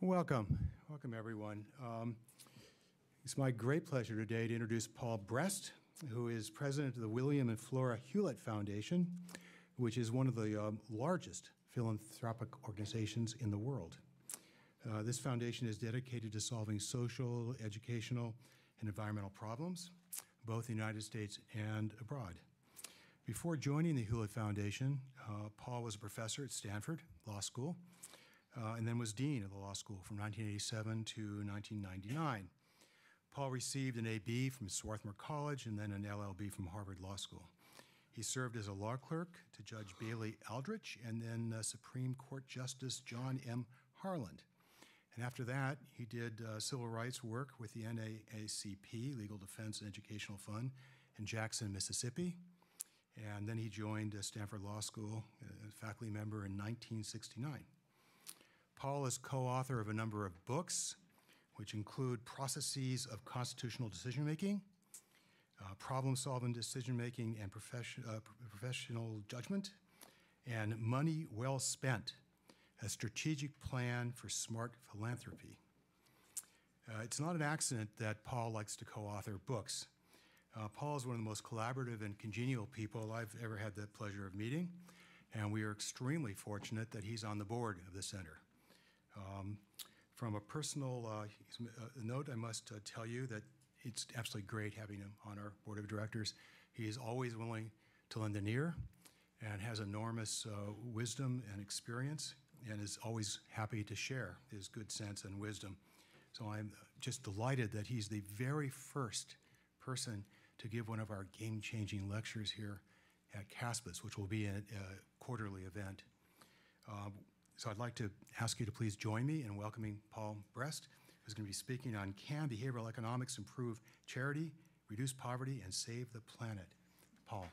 Welcome everyone. It's my great pleasure today to introduce Paul Brest, who is president of the William and Flora Hewlett Foundation, which is one of the largest philanthropic organizations in the world. This foundation is dedicated to solving social, educational, and environmental problems, both in the United States and abroad. Before joining the Hewlett Foundation, Paul was a professor at Stanford Law School, and then was dean of the law school from 1987 to 1999. Paul received an AB from Swarthmore College and then an LLB from Harvard Law School. He served as a law clerk to Judge Bailey Aldrich and then Supreme Court Justice John M. Harland. And after that, he did civil rights work with the NAACP, Legal Defense and Educational Fund, in Jackson, Mississippi. And then he joined Stanford Law School, a faculty member in 1969. Paul is co-author of a number of books, which include Processes of Constitutional Decision-Making, Problem-Solving Decision-Making and Professional Judgment, and Money Well Spent, a Strategic Plan for Smart Philanthropy. It's not an accident that Paul likes to co-author books. Paul is one of the most collaborative and congenial people I've ever had the pleasure of meeting, and we are extremely fortunate that he's on the board of the center. From a personal note, I must tell you that it's absolutely great having him on our board of directors. He is always willing to lend an ear and has enormous wisdom and experience and is always happy to share his good sense and wisdom. So I'm just delighted that he's the very first person to give one of our game-changing lectures here at CASBS, which will be a quarterly event. So I'd like to ask you to please join me in welcoming Paul Brest, who's going to be speaking on Can Behavioral Economics Improve Charity, Reduce Poverty, and Save the Planet? Paul.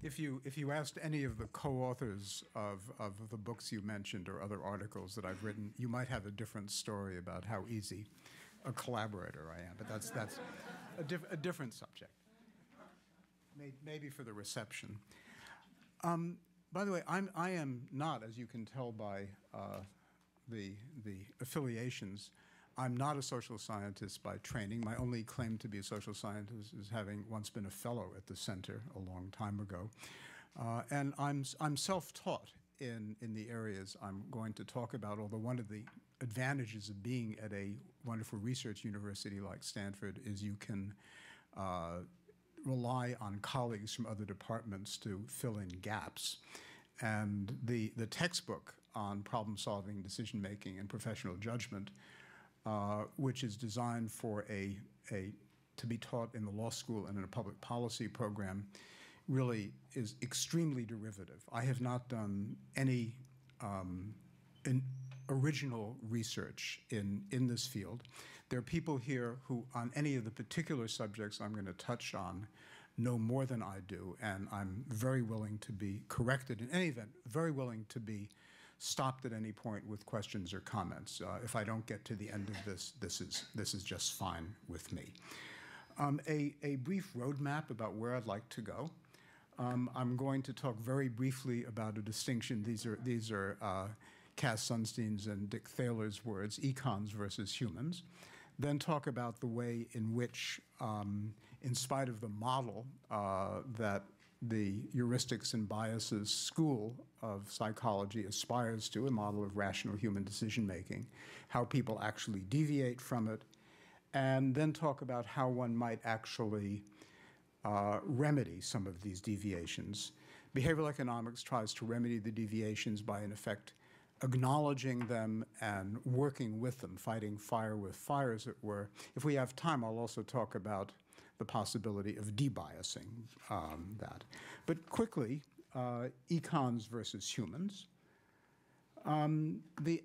If you asked any of the co-authors of the books you mentioned or other articles that I've written, you might have a different story about how easy a collaborator I am, but that's a different subject. Maybe for the reception. By the way, I am not, as you can tell by the affiliations, I'm not a social scientist by training. My only claim to be a social scientist is having once been a fellow at the center a long time ago. And I'm self-taught in the areas I'm going to talk about, although one of the advantages of being at a wonderful research university like Stanford is you can rely on colleagues from other departments to fill in gaps. And the textbook on problem-solving, decision-making, and professional judgment, which is designed for to be taught in the law school and in a public policy program, really is extremely derivative. I have not done any original research in this field. There are people here who, on any of the particular subjects I'm going to touch on, know more than I do, and I'm very willing to be corrected in any event, very willing to be stopped at any point with questions or comments. If I don't get to the end of this is just fine with me. A brief roadmap about where I'd like to go. I'm going to talk very briefly about a distinction. These are Cass Sunstein's and Dick Thaler's words, econs versus humans. Then talk about the way in which, in spite of the model that the Heuristics and Biases School of Psychology aspires to, a model of rational human decision-making, how people actually deviate from it, and then talk about how one might actually remedy some of these deviations. Behavioral economics tries to remedy the deviations by, in effect, acknowledging them and working with them, fighting fire with fire, as it were. If we have time, I'll also talk about the possibility of debiasing that. But quickly, econs versus humans. The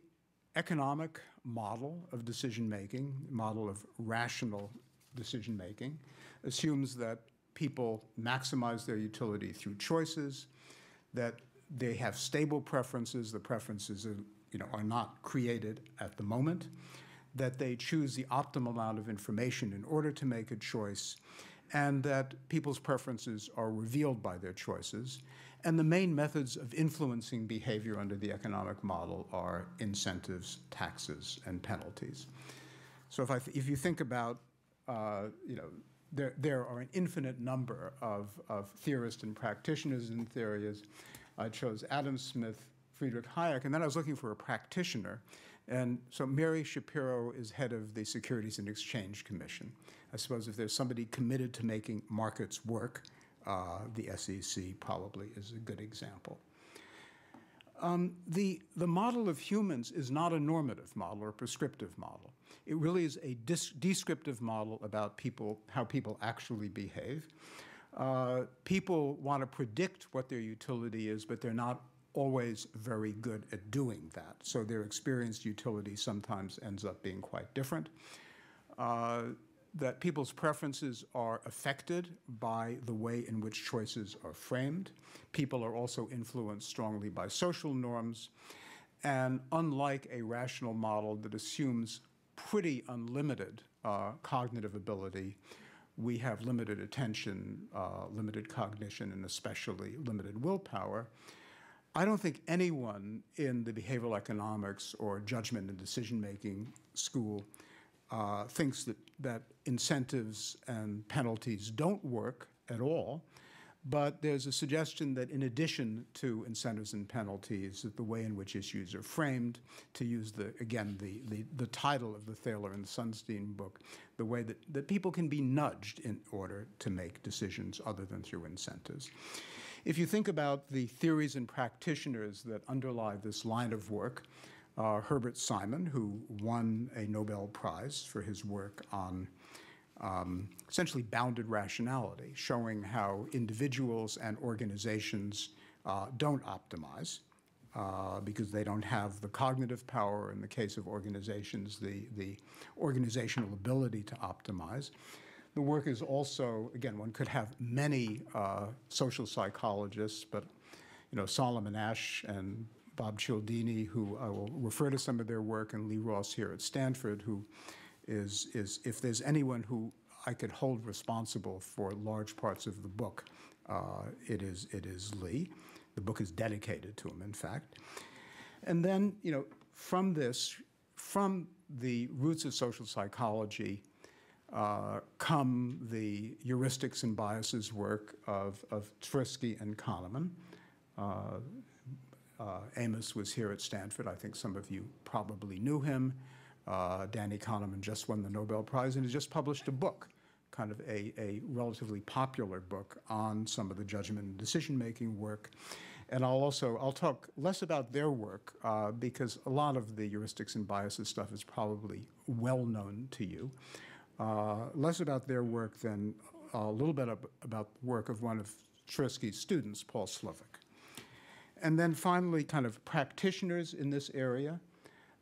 economic model of decision-making, model of rational decision-making, assumes that people maximize their utility through choices, that they have stable preferences. The preferences are not created at the moment, that they choose the optimal amount of information in order to make a choice, and that people's preferences are revealed by their choices. And the main methods of influencing behavior under the economic model are incentives, taxes, and penalties. So if you think about, there are an infinite number of theorists and practitioners in theories. I chose Adam Smith, Friedrich Hayek, and then I was looking for a practitioner. And so Mary Shapiro is head of the Securities and Exchange Commission. I suppose if there's somebody committed to making markets work, the SEC probably is a good example. The model of humans is not a normative model or a prescriptive model. It really is a descriptive model about people, how people actually behave. People want to predict what their utility is, but they're not always very good at doing that. So their experienced utility sometimes ends up being quite different. That people's preferences are affected by the way in which choices are framed. People are also influenced strongly by social norms. And unlike a rational model that assumes pretty unlimited cognitive ability, we have limited attention, limited cognition, and especially limited willpower. I don't think anyone in the behavioral economics or judgment and decision-making school thinks that incentives and penalties don't work at all, but there's a suggestion that in addition to incentives and penalties, that the way in which issues are framed, to use the title of the Thaler and Sunstein book, the way that people can be nudged in order to make decisions other than through incentives. If you think about the theories and practitioners that underlie this line of work, Herbert Simon, who won a Nobel Prize for his work on essentially bounded rationality, showing how individuals and organizations don't optimize because they don't have the cognitive power, in the case of organizations, the organizational ability to optimize. The work is also, again, one could have many social psychologists, but Solomon Asch and Bob Cialdini, who I will refer to some of their work, and Lee Ross here at Stanford, who is if there's anyone who I could hold responsible for large parts of the book, it is Lee. The book is dedicated to him, in fact. And then, from the roots of social psychology, come the heuristics and biases work of Tversky and Kahneman. Amos was here at Stanford. I think some of you probably knew him. Danny Kahneman just won the Nobel Prize and has just published a book, kind of a relatively popular book on some of the judgment and decision-making work. And I'll talk less about their work because a lot of the heuristics and biases stuff is probably well known to you. Less about their work than a little bit about the work of one of Tversky's students, Paul Slovic. And then finally, kind of practitioners in this area.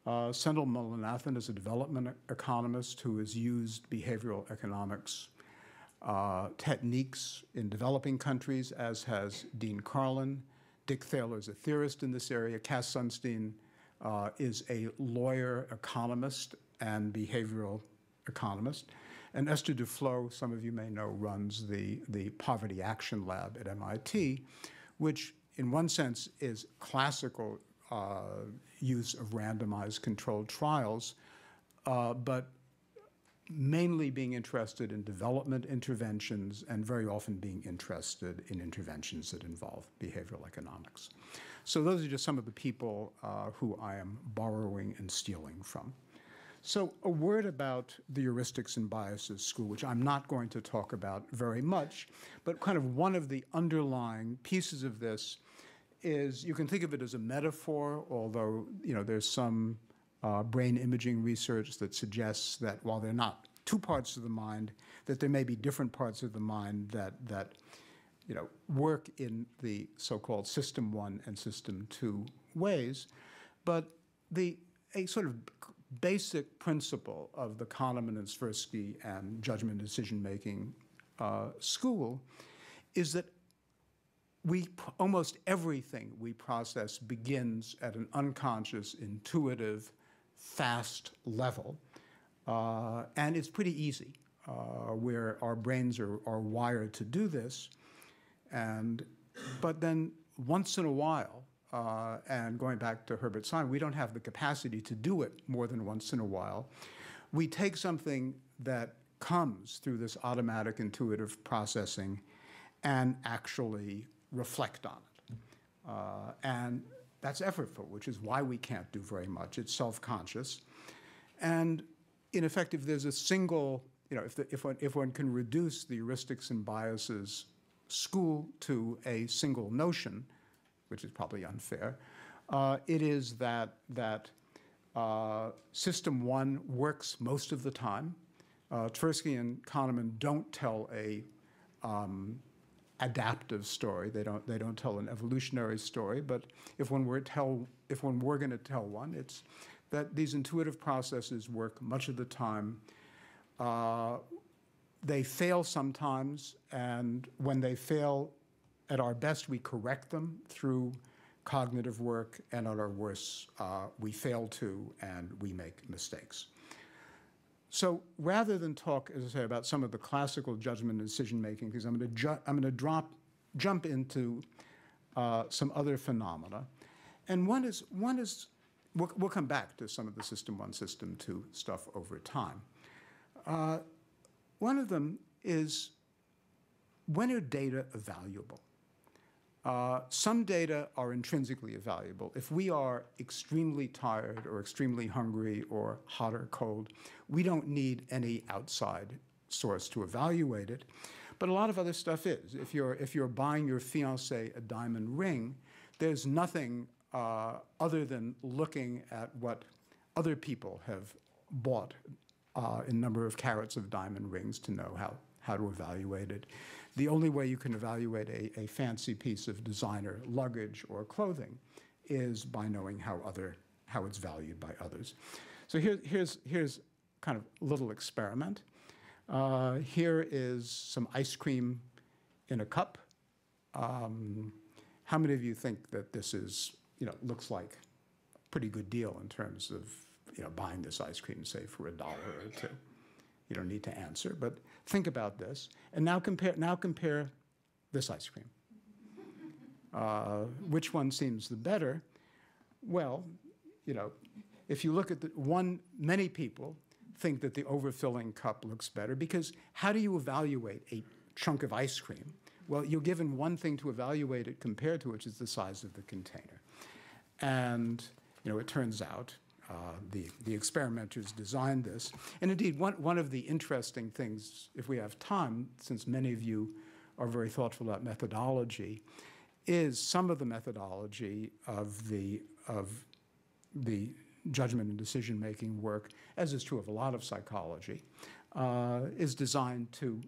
Sendhil Mullainathan is a development economist who has used behavioral economics techniques in developing countries, as has Dean Carlin. Dick Thaler is a theorist in this area. Cass Sunstein is a lawyer, economist, and behavioral economist. And Esther Duflo, some of you may know, runs the Poverty Action Lab at MIT, which in one sense is classical use of randomized controlled trials, but mainly being interested in development interventions and very often being interested in interventions that involve behavioral economics. So those are just some of the people who I am borrowing and stealing from. So a word about the Heuristics and Biases School, which I'm not going to talk about very much, but kind of one of the underlying pieces of this is, you can think of it as a metaphor, although there's some brain imaging research that suggests that while they're not two parts of the mind, that there may be different parts of the mind that work in the so-called System 1 and System 2 ways. But a sort of basic principle of the Kahneman and Tversky and judgment decision-making school is that almost everything we process begins at an unconscious, intuitive, fast level, And it's pretty easy, where our brains are wired to do this. But then once in a while, and going back to Herbert Simon, we don't have the capacity to do it more than once in a while. We take something that comes through this automatic intuitive processing and actually reflect on it. And that's effortful, which is why we can't do very much. It's self-conscious. And in effect, if there's a single, if one can reduce the heuristics and biases school to a single notion, which is probably unfair, it is that system one works most of the time. Tversky and Kahneman don't tell a adaptive story. They don't tell an evolutionary story. But if one were going to tell one, it's that these intuitive processes work much of the time. They fail sometimes, and when they fail, at our best, we correct them through cognitive work, and at our worst, we fail to, and we make mistakes. So rather than talk, as I say, about some of the classical judgment and decision-making, because I'm going to jump into some other phenomena. And one is we'll come back to some of the system one, system two stuff over time. One of them is, when are data evaluable? Some data are intrinsically evaluable. If we are extremely tired or extremely hungry or hot or cold, we don't need any outside source to evaluate it. But a lot of other stuff is. If you're buying your fiancé a diamond ring, there's nothing other than looking at what other people have bought in number of carats of diamond rings to know how to evaluate it. The only way you can evaluate a fancy piece of designer luggage or clothing is by knowing how it's valued by others. So here's kind of a little experiment. Here is some ice cream in a cup. How many of you think that this is, looks like a pretty good deal in terms of, buying this ice cream, say, for $1 or $2? You don't need to answer, but think about this. And now compare this ice cream. Which one seems the better? Well, if you look at many people think that the overfilling cup looks better, because how do you evaluate a chunk of ice cream? Well, you're given one thing to evaluate it compared to, which is the size of the container. And, it turns out the experimenters designed this. And indeed, one of the interesting things, if we have time, since many of you are very thoughtful about methodology, is some of the methodology of the judgment and decision-making work, as is true of a lot of psychology, is designed to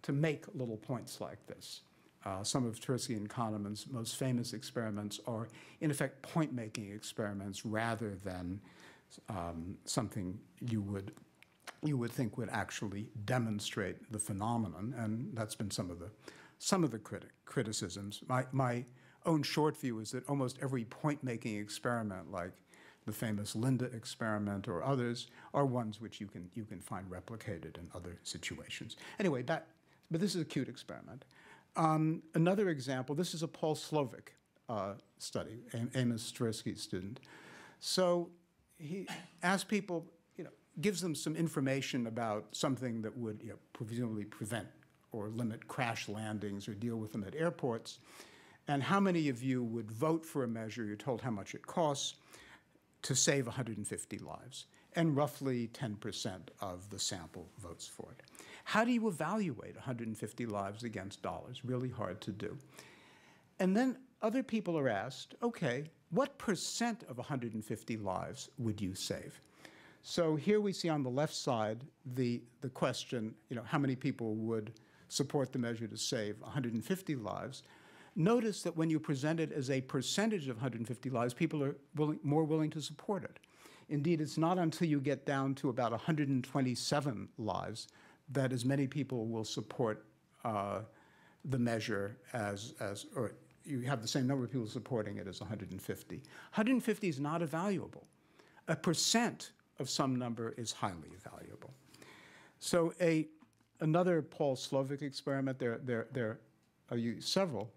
make little points like this. Some of Tversky and Kahneman's most famous experiments are, in effect, point-making experiments rather than something you would think would actually demonstrate the phenomenon, and that's been some of the criticisms. My own short view is that almost every point-making experiment, like the famous Linda experiment or others, are ones which you can find replicated in other situations. Anyway, but this is a cute experiment. Another example, this is a Paul Slovic study, Amos Tversky's student. So he asked people, gives them some information about something that would presumably prevent or limit crash landings or deal with them at airports. And how many of you would vote for a measure, you're told how much it costs, to save 150 lives? And roughly 10% of the sample votes for it. How do you evaluate 150 lives against dollars? Really hard to do. And then other people are asked, okay, what percent of 150 lives would you save? So here we see on the left side the question, how many people would support the measure to save 150 lives? Notice that when you present it as a percentage of 150 lives, people are more willing to support it. Indeed, it's not until you get down to about 127 lives that as many people will support the measure or you have the same number of people supporting it as 150. 150 is not evaluable. A percent of some number is highly valuable. So another Paul Slovic experiment, there are several,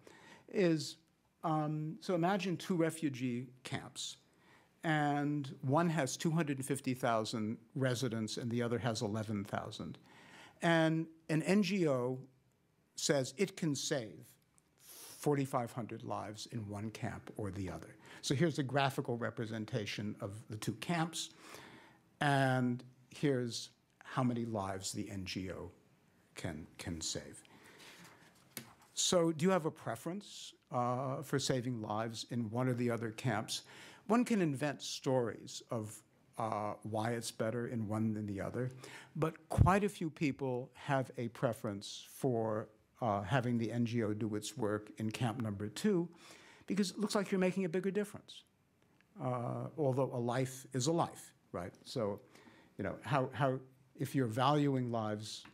is, so imagine two refugee camps, and one has 250,000 residents and the other has 11,000. And an NGO says it can save 4,500 lives in one camp or the other. So here's a graphical representation of the two camps, and here's how many lives the NGO can save. So do you have a preference for saving lives in one or the other camps? One can invent stories of why it's better in one than the other, but quite a few people have a preference for having the NGO do its work in camp number 2, because it looks like you're making a bigger difference. Although a life is a life, right? So, you know, if you're valuing lives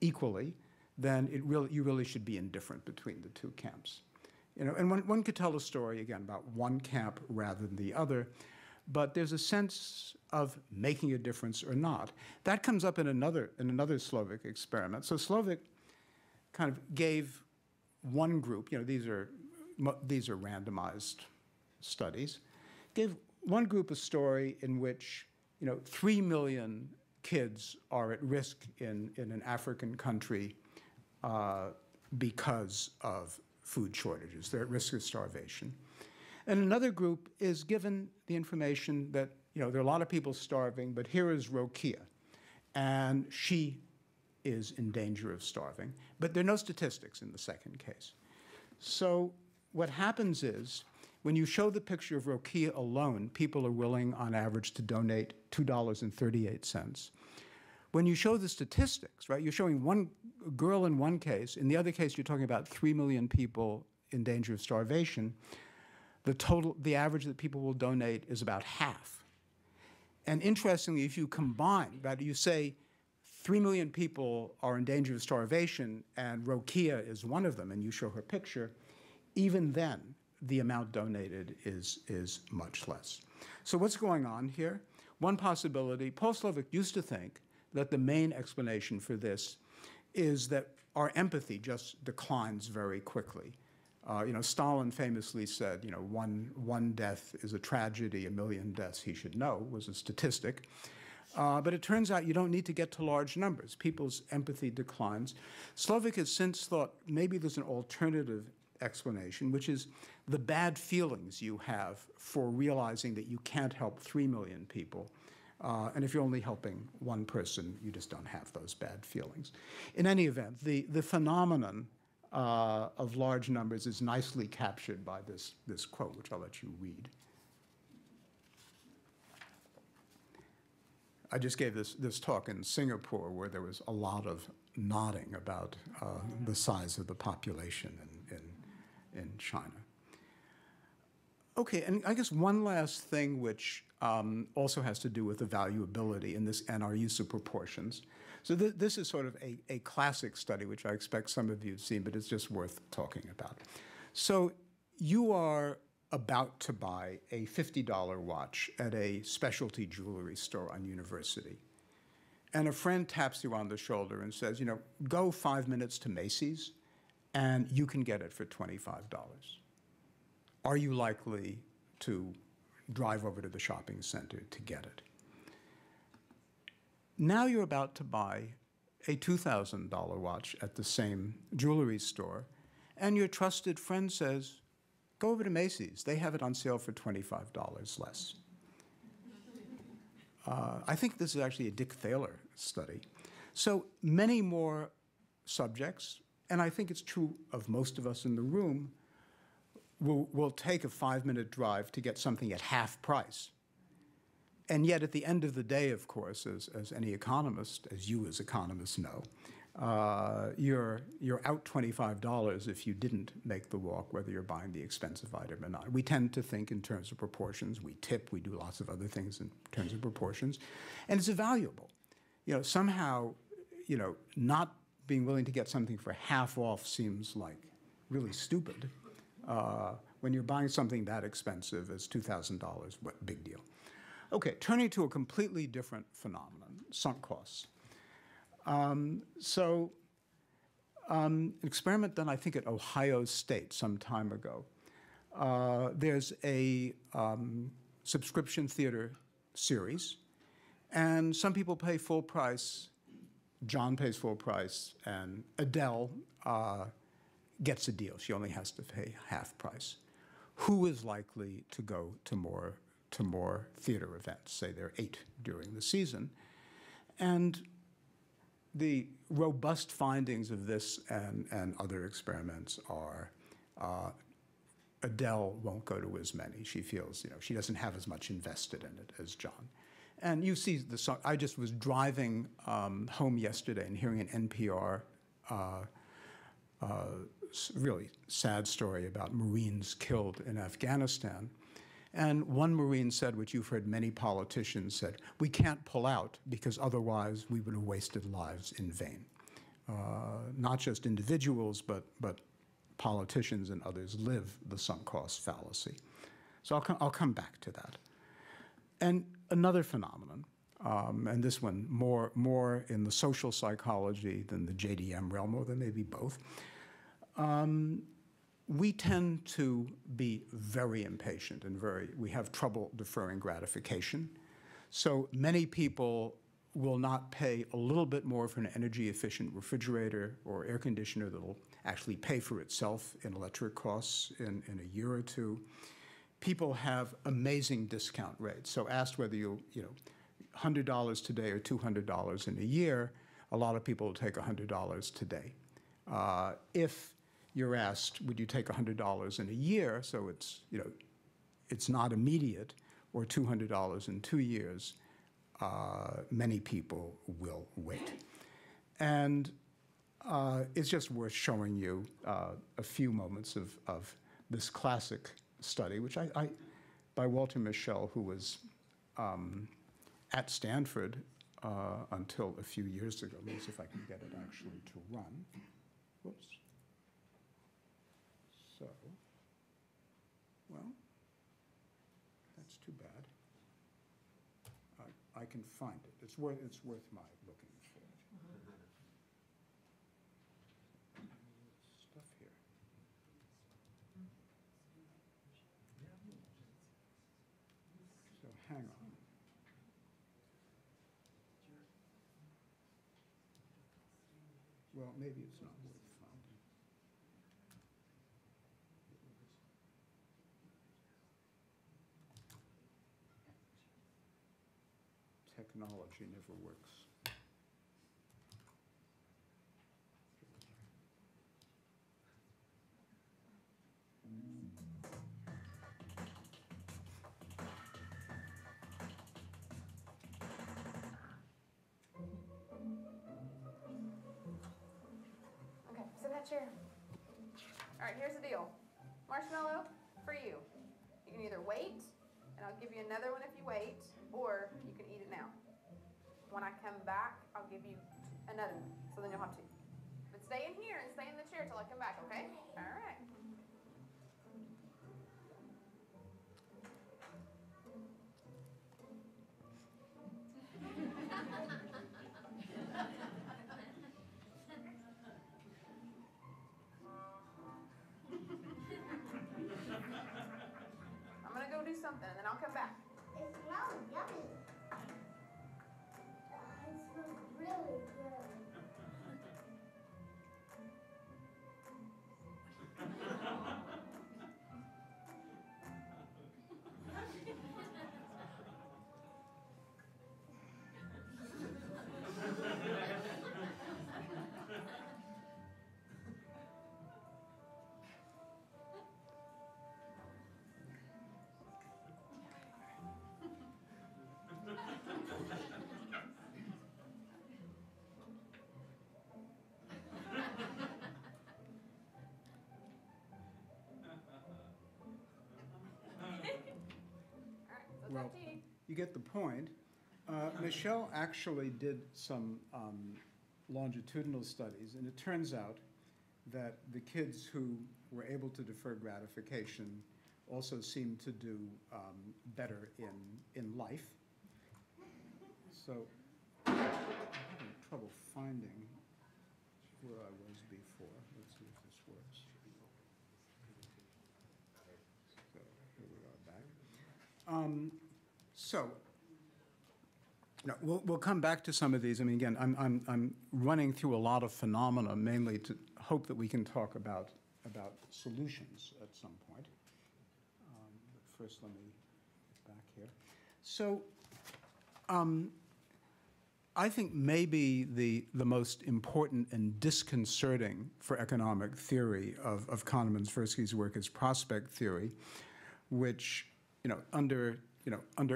equally, then you really should be indifferent between the two camps. You know, and one could tell a story, again, about one camp rather than the other, but there's a sense of making a difference or not. That comes up in another Slovic experiment. So Slovic kind of gave one group, you know, these are randomized studies, gave one group a story in which, you know, 3 million kids are at risk in an African country because of food shortages. They're at risk of starvation. And another group is given the information that, you know, there are a lot of people starving, but here is Rokia, and she is in danger of starving. But there are no statistics in the second case. So what happens is, when you show the picture of Rokia alone, people are willing, on average, to donate $2.38. When you show the statistics, right, you're showing one girl in one case. In the other case, you're talking about 3 million people in danger of starvation. The average that people will donate is about half. And interestingly, if you combine, right, you say 3 million people are in danger of starvation and Rokia is one of them, and you show her picture, even then, the amount donated is much less. So what's going on here? One possibility, Paul Slovic used to think that the main explanation for this is that our empathy just declines very quickly. You know, Stalin famously said, you know, one death is a tragedy, 1 million deaths he should know, was a statistic. But it turns out you don't need to get to large numbers. People's empathy declines. Slovic has since thought maybe there's an alternative explanation, which is the bad feelings you have for realizing that you can't help 3 million people. And if you're only helping one person, you just don't have those bad feelings. In any event, the phenomenon of large numbers is nicely captured by this quote, which I'll let you read. I just gave this talk in Singapore where there was a lot of nodding about the size of the population in China. Okay, and I guess one last thing which also has to do with the valuability in this and our use of proportions. So this is sort of a classic study, which I expect some of you have seen, but it's just worth talking about. So you are about to buy a $50 watch at a specialty jewelry store on University. And a friend taps you on the shoulder and says, you know, go 5 minutes to Macy's, and you can get it for $25. Are you likely to drive over to the shopping center to get it? Now you're about to buy a $2,000 watch at the same jewelry store, and your trusted friend says, go over to Macy's. They have it on sale for $25 less. I think this is actually a Dick Thaler study. So many more subjects, and I think it's true of most of us in the room, will take a 5-minute drive to get something at half price. And yet at the end of the day, of course, as any economist, as you as economists know, you're out $25 if you didn't make the walk, whether you're buying the expensive item or not. We tend to think in terms of proportions. We tip. We do lots of other things in terms of proportions. And it's valuable. You know, somehow, you know, not being willing to get something for half off seems like really stupid. When you're buying something that expensive as $2,000, what big deal. Okay, turning to a completely different phenomenon, sunk costs. An experiment done, I think, at Ohio State some time ago. There's a subscription theater series, and some people pay full price. John pays full price, and Adele gets a deal. She only has to pay half price. Who is likely to go to more theater events? Say there are 8 during the season. And the robust findings of this and other experiments are Adele won't go to as many. She feels, she doesn't have as much invested in it as John. And you see the song. I just was driving home yesterday and hearing an NPR really sad story about Marines killed in Afghanistan. And one Marine said, which you've heard many politicians said, we can't pull out because otherwise we would have wasted lives in vain. Not just individuals, but politicians and others live the sunk cost fallacy. So I'll come back to that. And another phenomenon, and this one more in the social psychology than the JDM realm, or there may be both. We tend to be very impatient and we have trouble deferring gratification. So many people will not pay a little bit more for an energy efficient refrigerator or air conditioner that'll actually pay for itself in electric costs in a year or two. People have amazing discount rates. So asked whether $100 today or $200 in a year, a lot of people will take $100 today. If you're asked, would you take $100 in a year, so it's not immediate, or $200 in 2 years, many people will wait. And it's just worth showing you a few moments of this classic study, which by Walter Mischel, who was at Stanford until a few years ago. Let me see if I can get it actually to run. Whoops. So, well, that's too bad. I can find it. It's worth my looking for it. Stuff here. So hang on. Well, maybe it's not worth finding. Technology never works. Okay, sit in that chair. All right, here's the deal. Marshmallow for you. You can either wait, and I'll give you another one if you wait, or you can eat it now. When I come back, I'll give you another one, so then you'll have two. But stay in here and stay in the chair till I come back, okay? All right. I'm gonna go do something, and then I'll come back. It smells yummy. It smells really good. Well, you get the point. Mischel actually did some longitudinal studies, and it turns out that the kids who were able to defer gratification also seem to do better in life. So I'm having trouble finding where I was before. Let's see if this works. So here we are back. No, we'll come back to some of these. I mean, again, I'm running through a lot of phenomena, mainly to hope that we can talk about solutions at some point. But first, let me get back here. So, I think maybe the most important and disconcerting for economic theory of Kahneman-Tversky's work is prospect theory, which, under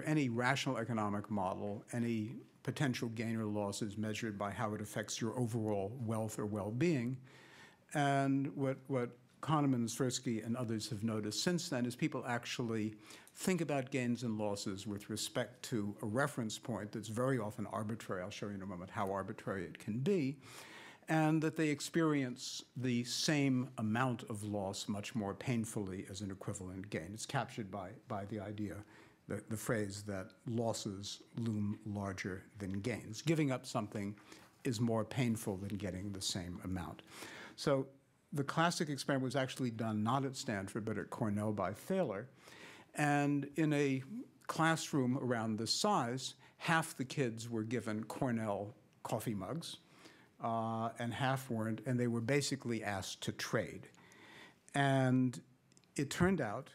any rational economic model, any potential gain or loss is measured by how it affects your overall wealth or well-being. And what Kahneman, Tversky, and others have noticed since then is people actually think about gains and losses with respect to a reference point that's very often arbitrary. I'll show you in a moment how arbitrary it can be. And that they experience the same amount of loss much more painfully as an equivalent gain. It's captured by the idea, the phrase that losses loom larger than gains. Giving up something is more painful than getting the same amount. So the classic experiment was actually done not at Stanford, but at Cornell by Thaler. And in a classroom around this size, half the kids were given Cornell coffee mugs, and half weren't, and they were basically asked to trade. And it turned out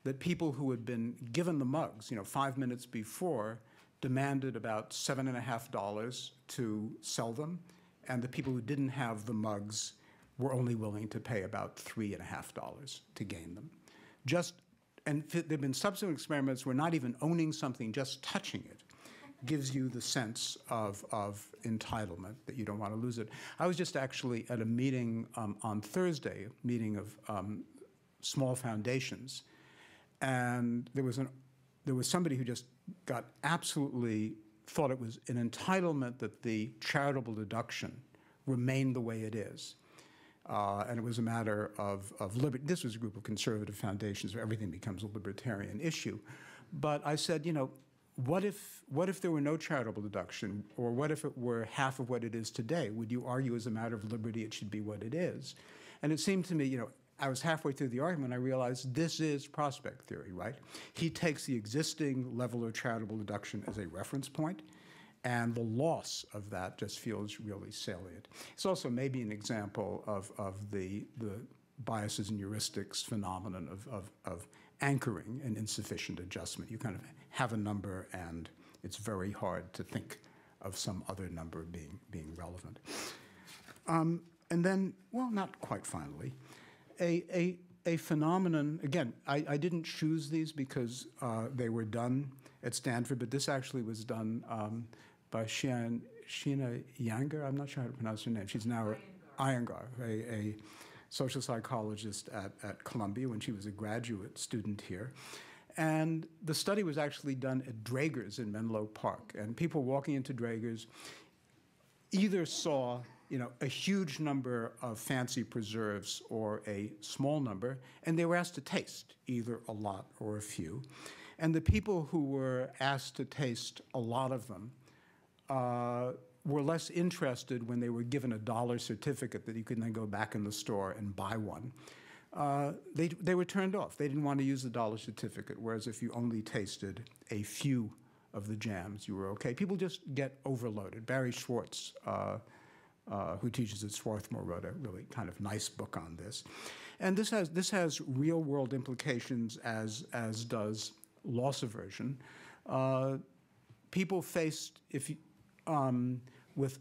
that people who had been given the mugs, 5 minutes before, demanded about $7.50 to sell them, and the people who didn't have the mugs were only willing to pay about $3.50 to gain them. And there have been subsequent experiments where not even owning something, just touching it, gives you the sense of entitlement, that you don't want to lose it. I was just actually at a meeting on Thursday, a meeting of small foundations, and there was somebody who just got absolutely, thought it was an entitlement that the charitable deduction remained the way it is. And it was a matter of liberty. This was a group of conservative foundations where everything becomes a libertarian issue. But I said, what if there were no charitable deduction, or what if it were half of what it is today? Would you argue as a matter of liberty it should be what it is? And it seemed to me, I was halfway through the argument, I realized this is prospect theory, right? He takes the existing level of charitable deduction as a reference point, and the loss of that just feels really salient. It's also maybe an example of the biases and heuristics phenomenon of anchoring an insufficient adjustment. You kind of have a number, and it's very hard to think of some other number being relevant. And then, well, not quite finally, a phenomenon, again, I didn't choose these because they were done at Stanford, but this actually was done by Sheena Iyengar. I'm not sure how to pronounce her name. She's now Iyengar, a social psychologist at Columbia when she was a graduate student here. And the study was actually done at Draeger's in Menlo Park. And people walking into Draeger's either saw a huge number of fancy preserves or a small number, and they were asked to taste either a lot or a few. And the people who were asked to taste a lot of them were less interested when they were given a $1 certificate that you could then go back in the store and buy one. They were turned off. They didn't want to use the $1 certificate, whereas if you only tasted a few of the jams, you were okay. People just get overloaded. Barry Schwartz, who teaches at Swarthmore, wrote a really kind of nice book on this. And this has real-world implications, as does loss aversion. People faced with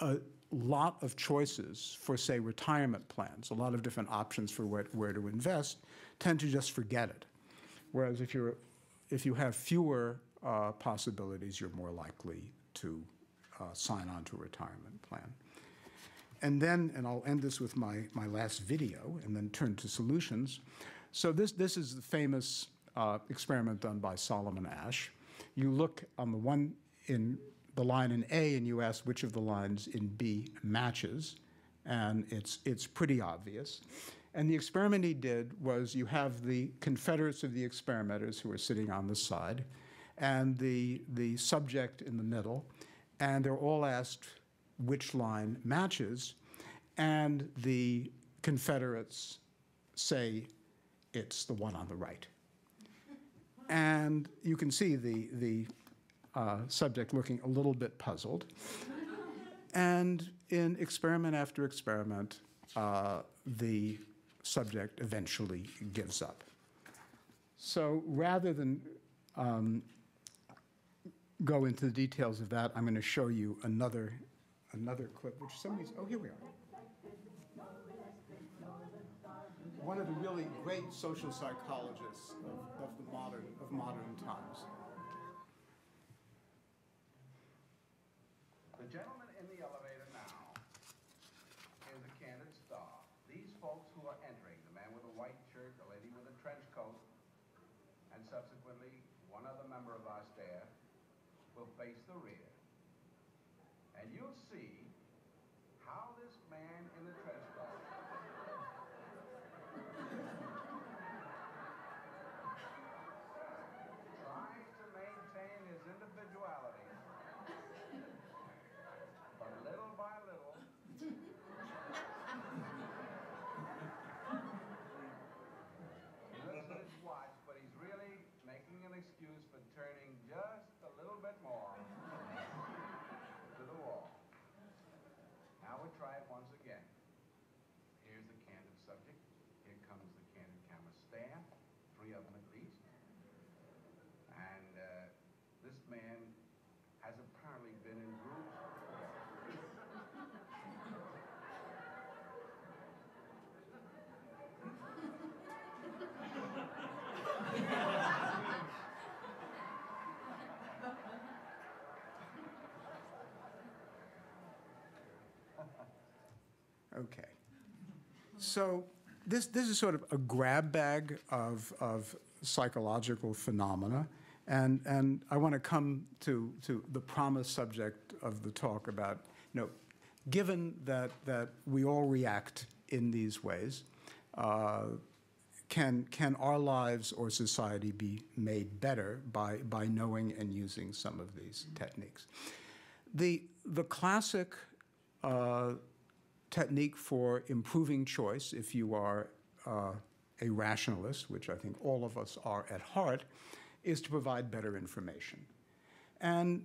a lot of choices for, say, retirement plans, a lot of different options for where to invest, tend to just forget it. Whereas if you have fewer possibilities, you're more likely to sign on to a retirement plan. And then, and I'll end this with my last video and then turn to solutions. So this is the famous experiment done by Solomon Asch. You look on the one in the line in A, and you ask which of the lines in B matches, and it's pretty obvious. And the experiment he did was you have the confederates of the experimenters who are sitting on the side and the subject in the middle, and they're all asked which line matches, and the confederates say it's the one on the right. And you can see the subject looking a little bit puzzled. And in experiment after experiment, the subject eventually gives up. So rather than go into the details of that, I'm going to show you another clip, which somebody's, oh, here we are. One of the really great social psychologists of modern times. The gentleman in the elevator now is a candid star. These folks who are entering, the man with a white shirt, the lady with a trench coat, and subsequently one other member of our staff will face the rear. And you'll see how this man in the trench coat tries to maintain his individuality, but little by little, he looks at his watch, but he's really making an excuse for turning just a little bit more to the wall. Now we'll try it once again. Here's the candid subject. Here comes the candid camera staff, 3 of them at least. And this man has apparently been in groups before. Okay. So this is sort of a grab bag of psychological phenomena. And I want to come to the promised subject of the talk about, given that we all react in these ways, can our lives or society be made better by knowing and using some of these techniques? The classic technique for improving choice, if you are a rationalist, which I think all of us are at heart, is to provide better information. And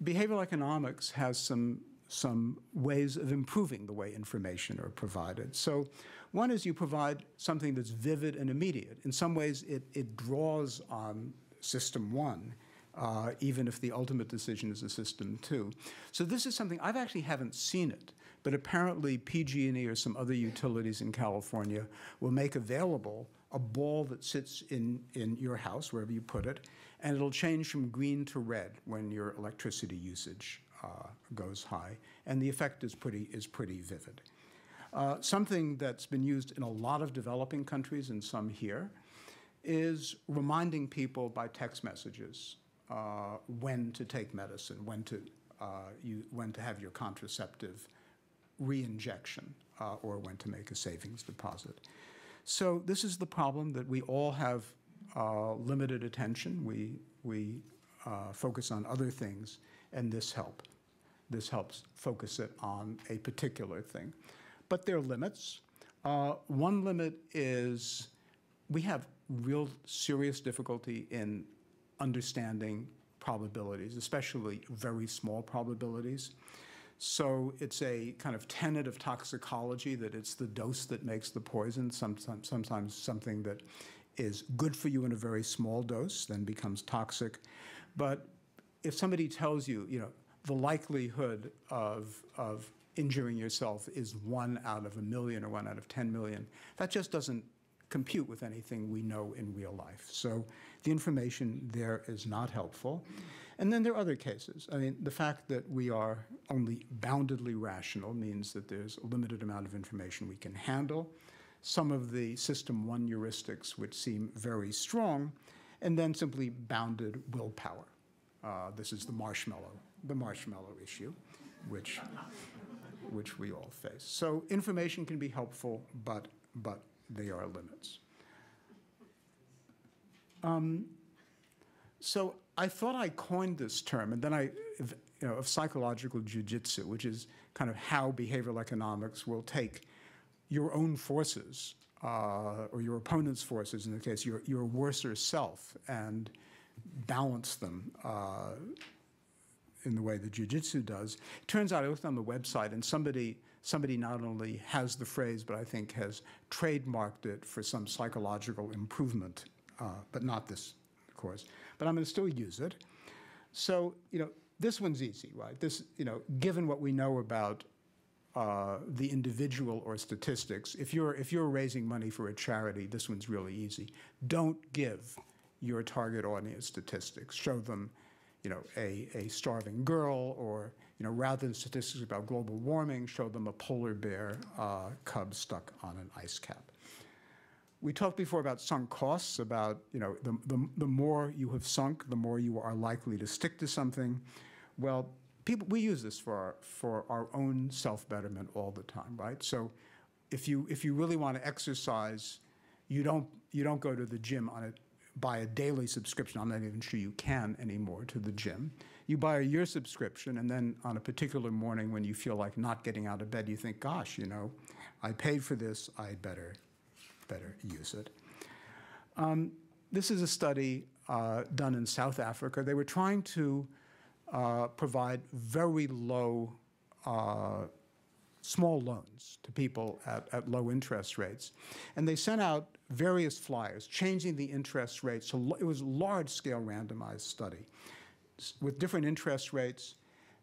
behavioral economics has some ways of improving the way information are provided. So one is you provide something that's vivid and immediate. In some ways, it draws on system 1, even if the ultimate decision is a system 2. So this is something, I actually haven't seen it, but apparently PG&E or some other utilities in California will make available a ball that sits in your house, wherever you put it, and it'll change from green to red when your electricity usage goes high, and the effect is pretty vivid. Something that's been used in a lot of developing countries and some here is reminding people by text messages when to take medicine, when to have your contraceptive re-injection, or when to make a savings deposit. So this is the problem, that we all have limited attention. We focus on other things, and this helps focus it on a particular thing. But there are limits. One limit is we have real serious difficulty in understanding probabilities, especially very small probabilities. So it's a kind of tenet of toxicology that it's the dose that makes the poison. Sometimes something that is good for you in a very small dose then becomes toxic. But if somebody tells you, the likelihood of injuring yourself is 1 out of 1 million or 1 out of 10 million, that just doesn't compute with anything we know in real life. So the information there is not helpful. And then there are other cases. I mean, the fact that we are only boundedly rational means that there's a limited amount of information we can handle. Some of the system 1 heuristics which seem very strong, and then simply bounded willpower. This is the marshmallow issue, which we all face. So information can be helpful, but but they are limits. So I thought I coined this term, and then of psychological jujitsu, which is kind of how behavioral economics will take your own forces, or your opponent's forces, in the case, your worser self, and balance them in the way that jujitsu does. It turns out I looked on the website, and somebody not only has the phrase, but I think has trademarked it for some psychological improvement, but not this, of course. But I'm going to still use it. So, this one's easy, right? This, given what we know about the individual or statistics, if you're raising money for a charity, this one's really easy. Don't give your target audience statistics. Show them, a starving girl, or rather than statistics about global warming, show them a polar bear cub stuck on an ice cap. We talked before about sunk costs, about the more you have sunk, the more you are likely to stick to something. Well, we use this for our own self-betterment all the time, right? So if you really want to exercise, you don't go to the gym buy a daily subscription. I'm not even sure you can anymore to the gym. You buy a year subscription, and then on a particular morning when you feel like not getting out of bed, you think, gosh, I paid for this, I better use it. This is a study done in South Africa. They were trying to provide very low, small loans to people at low interest rates. And they sent out various flyers changing the interest rates. So it was a large-scale randomized study with different interest rates.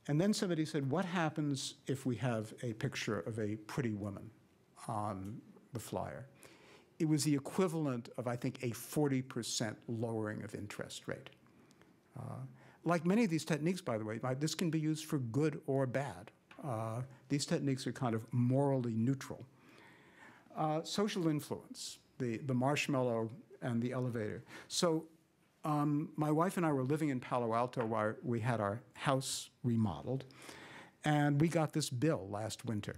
And then somebody said, what happens if we have a picture of a pretty woman on the flyer? It was the equivalent of, I think, a 40% lowering of interest rate. Like many of these techniques, by the way, this can be used for good or bad. These techniques are kind of morally neutral. Social influence, the marshmallow and the elevator. So my wife and I were living in Palo Alto while we had our house remodeled, and we got this bill last winter.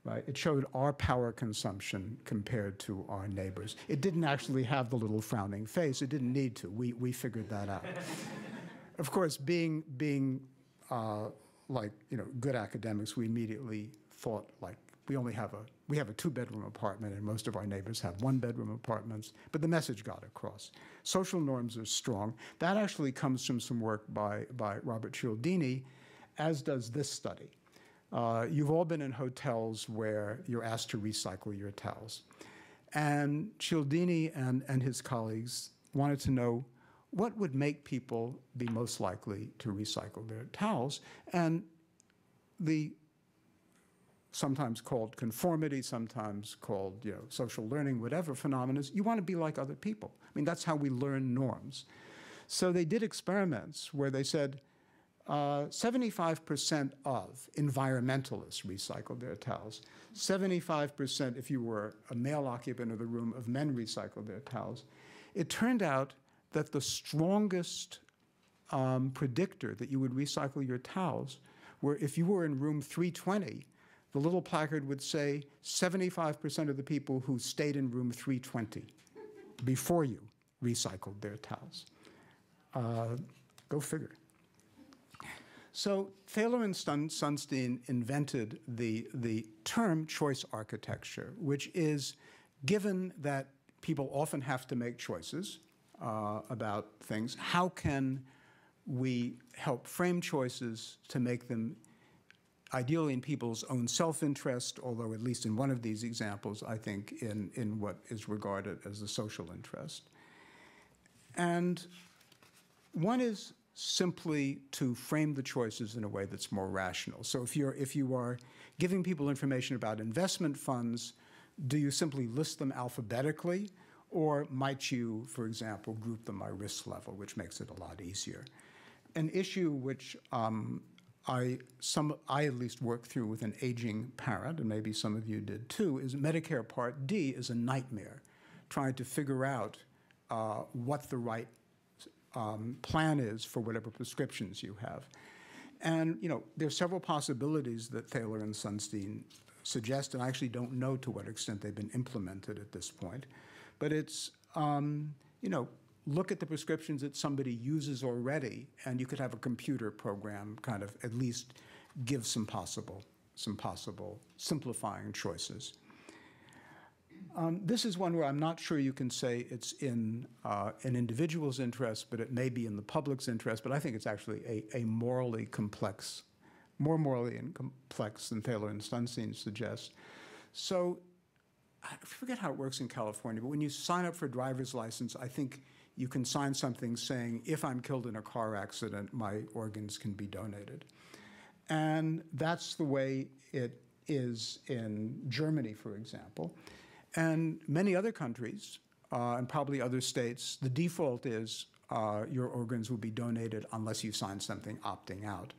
Right? It showed our power consumption compared to our neighbors. It didn't actually have the little frowning face. It didn't need to. We figured that out. Of course, being good academics, we immediately thought, like, we have a 2-bedroom apartment, and most of our neighbors have 1-bedroom apartments. But the message got across. Social norms are strong. That actually comes from some work by Robert Cialdini, as does this study. You've all been in hotels where you're asked to recycle your towels. And Cialdini and his colleagues wanted to know what would make people be most likely to recycle their towels. And the sometimes called conformity, sometimes called social learning, whatever phenomenon is, you want to be like other people. I mean, that's how we learn norms. So they did experiments where they said, 75% of environmentalists recycled their towels. 75%, if you were a male occupant of the room, of men recycled their towels. It turned out that the strongest predictor that you would recycle your towels were if you were in room 320, the little placard would say 75% of the people who stayed in room 320 before you recycled their towels. Go figure. So Thaler and Sunstein invented the term choice architecture, which is, given that people often have to make choices about things, how can we help frame choices to make them ideally in people's own self-interest, although at least in one of these examples, I think in what is regarded as the social interest. And one is simply to frame the choices in a way that's more rational. So if you are giving people information about investment funds, do you simply list them alphabetically, or might you, for example, group them by risk level, which makes it a lot easier? An issue which I at least worked through with an aging parent, and maybe some of you did too, is Medicare Part D is a nightmare, trying to figure out what the right plan is for whatever prescriptions you have. And there are several possibilities that Thaler and Sunstein suggest, and I actually don't know to what extent they've been implemented at this point, but it's, you know, look at the prescriptions that somebody uses already, and you could have a computer program kind of at least give some possible simplifying choices. This is one where I'm not sure you can say it's in an individual's interest, but it may be in the public's interest, but I think it's actually a morally complex, more morally complex than Thaler and Sunstein suggest. So I forget how it works in California, but when you sign up for a driver's license, I think you can sign something saying, if I'm killed in a car accident, my organs can be donated. And that's the way it is in Germany, for example. And many other countries, and probably other states, the default is your organs will be donated unless you sign something opting out.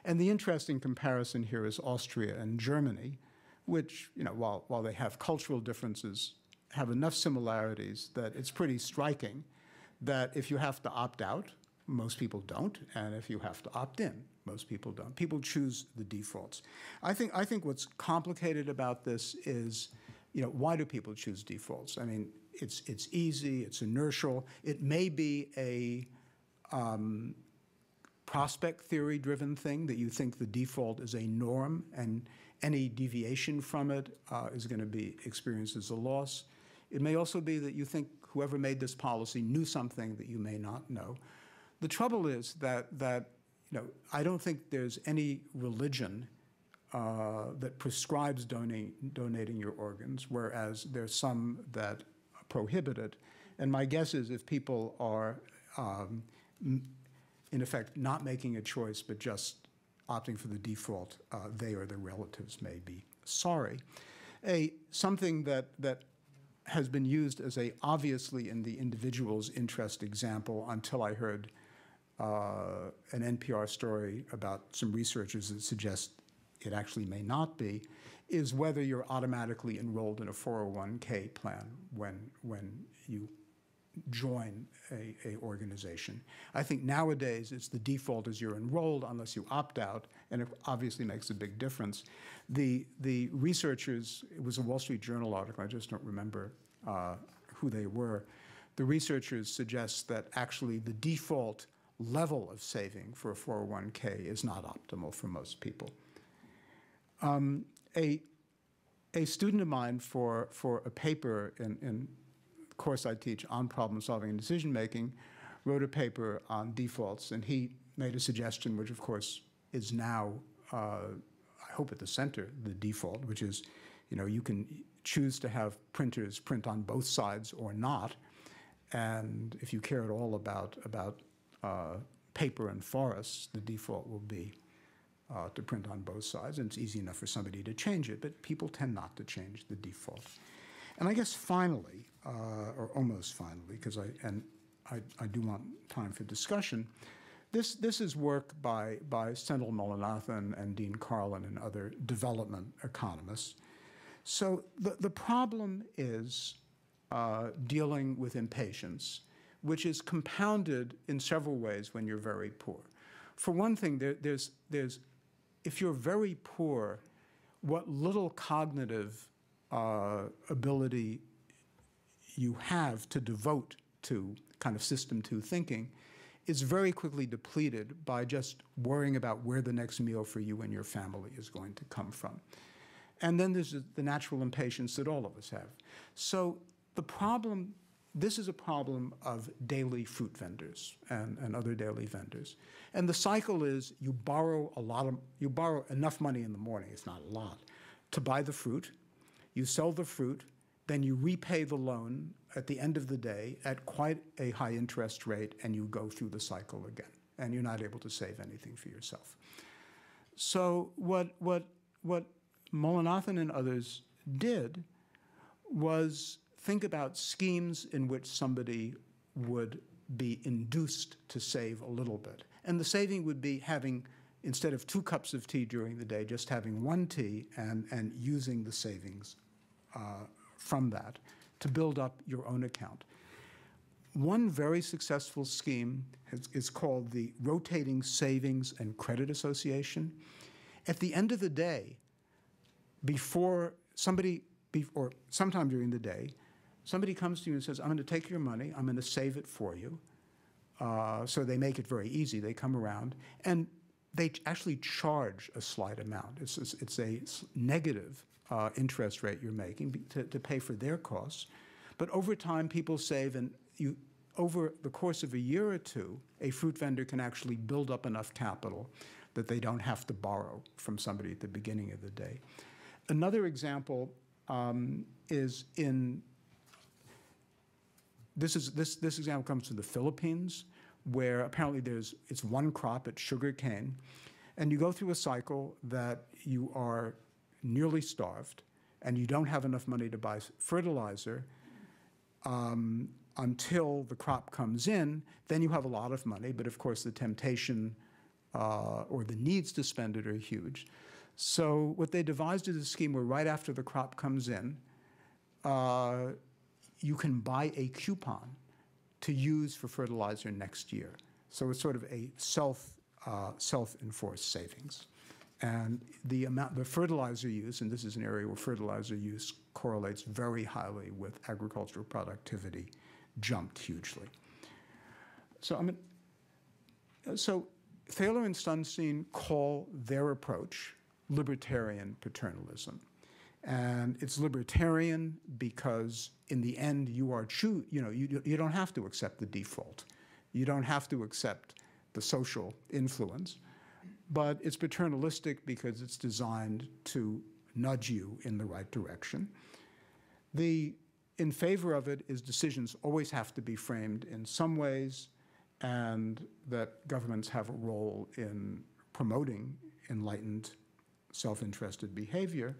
And the interesting comparison here is Austria and Germany, which, you know, while they have cultural differences, have enough similarities that it's pretty striking that if you have to opt out, most people don't, and if you have to opt in, most people don't. People choose the defaults. I think what's complicated about this is, you know, why do people choose defaults? I mean, it's easy, it's inertial. It may be a prospect theory-driven thing that you think the default is a norm, and any deviation from it is going to be experienced as a loss. It may also be that you think whoever made this policy knew something that you may not know. The trouble is that you know, I don't think there's any religion that prescribes donating your organs, whereas there's some that prohibit it. And my guess is if people are, in effect, not making a choice but just opting for the default, they or their relatives may be sorry. Something that has been used as a obviously in the individual's interest example until I heard an NPR story about some researchers that suggest it actually may not be, is whether you're automatically enrolled in a 401k plan when you join a organization. I think nowadays it's the default is you're enrolled unless you opt out, and it obviously makes a big difference. The researchers, it was a Wall Street Journal article, I just don't remember who they were. The researchers suggest that actually the default level of saving for a 401k is not optimal for most people. A student of mine for a paper in the course I teach on problem solving and decision making wrote a paper on defaults, and he made a suggestion which of course is now, I hope at the center, the default, which is, you know, you can choose to have printers print on both sides or not, and if you care at all about paper and forests, the default will be to print on both sides, and it's easy enough for somebody to change it, but people tend not to change the default. And I guess finally, or almost finally, because I do want time for discussion, this is work by Sendhil Mullainathan and Dean Carlin and other development economists. So the problem is dealing with impatience, which is compounded in several ways when you're very poor. For one thing, if you're very poor, what little cognitive ability you have to devote to kind of system two thinking is very quickly depleted by just worrying about where the next meal for you and your family is going to come from. And then there's the natural impatience that all of us have. So the problem, this is a problem of daily fruit vendors and other daily vendors. And the cycle is you borrow enough money in the morning, it's not a lot, to buy the fruit, you sell the fruit, then you repay the loan at the end of the day at quite a high interest rate, and you go through the cycle again, and you're not able to save anything for yourself. So what Mullainathan and others did was think about schemes in which somebody would be induced to save a little bit. And the saving would be having, instead of 2 cups of tea during the day, just having 1 tea and using the savings from that to build up your own account. One very successful scheme is called the Rotating Savings and Credit Association. At the end of the day, before or sometime during the day, somebody comes to you and says, I'm going to take your money, I'm going to save it for you. So they make it very easy. They come around, and they actually charge a slight amount. It's a negative interest rate you're making to pay for their costs. But over time, people save, and over the course of a year or two, a fruit vendor can actually build up enough capital that they don't have to borrow from somebody at the beginning of the day. Another example is in this example comes from the Philippines, where apparently it's one crop, it's sugar cane, and you go through a cycle that you are nearly starved and you don't have enough money to buy fertilizer until the crop comes in. Then you have a lot of money, but of course the temptation or the needs to spend it are huge. So what they devised is a scheme where right after the crop comes in, you can buy a coupon to use for fertilizer next year. So it's sort of a self-enforced savings. And the fertilizer use, and this is an area where fertilizer use correlates very highly with agricultural productivity, jumped hugely. So Thaler and Sunstein call their approach libertarian paternalism. And it's libertarian because in the end you don't have to accept the default. You don't have to accept the social influence. But it's paternalistic because it's designed to nudge you in the right direction. In favor of it is decisions always have to be framed in some ways, and that governments have a role in promoting enlightened, self-interested behavior.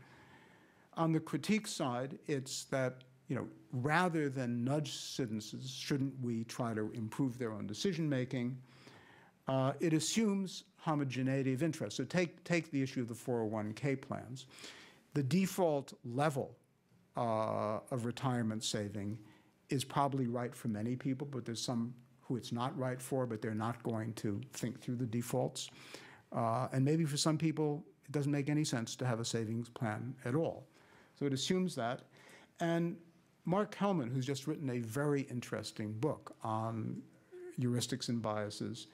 On the critique side, it's that, rather than nudge citizens, shouldn't we try to improve their own decision-making? It assumes homogeneity of interest. So take the issue of the 401k plans. The default level of retirement saving is probably right for many people, but there's some who it's not right for, but they're not going to think through the defaults. And maybe for some people, it doesn't make any sense to have a savings plan at all. So it assumes that. And Mark Hellman, who's just written a very interesting book on heuristics and biases,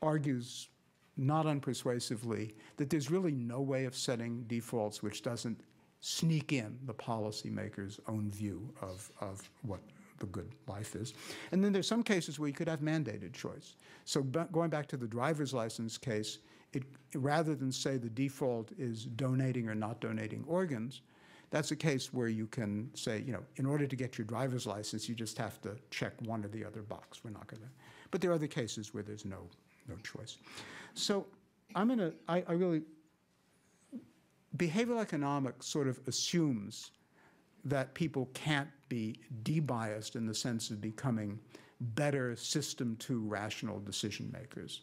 argues not unpersuasively that there's really no way of setting defaults which doesn't sneak in the policymaker's own view of what the good life is. And then there's some cases where you could have mandated choice. So going back to the driver's license case, rather than say the default is donating or not donating organs, that's a case where you can say, in order to get your driver's license, you just have to check one or the other box. We're not going to. But there are other cases where there's no choice. So behavioral economics sort of assumes that people can't be debiased in the sense of becoming better system 2 rational decision makers.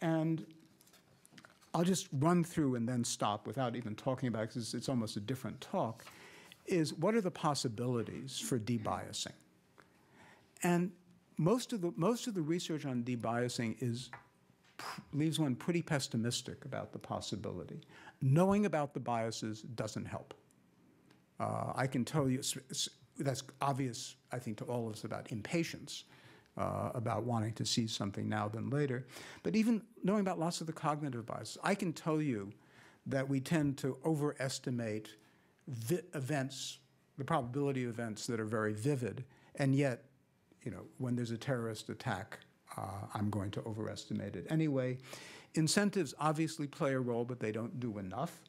And I'll just run through and then stop without even talking about it, because it's almost a different talk, is what are the possibilities for debiasing? And most of the research on debiasing leaves one pretty pessimistic about the possibility. Knowing about the biases doesn't help. I can tell you, that's obvious, I think, to all of us about impatience, about wanting to see something now than later. But even knowing about lots of the cognitive biases, I can tell you that we tend to overestimate events, the probability of events that are very vivid, and yet, when there's a terrorist attack, I'm going to overestimate it anyway. Incentives obviously play a role, but they don't do enough.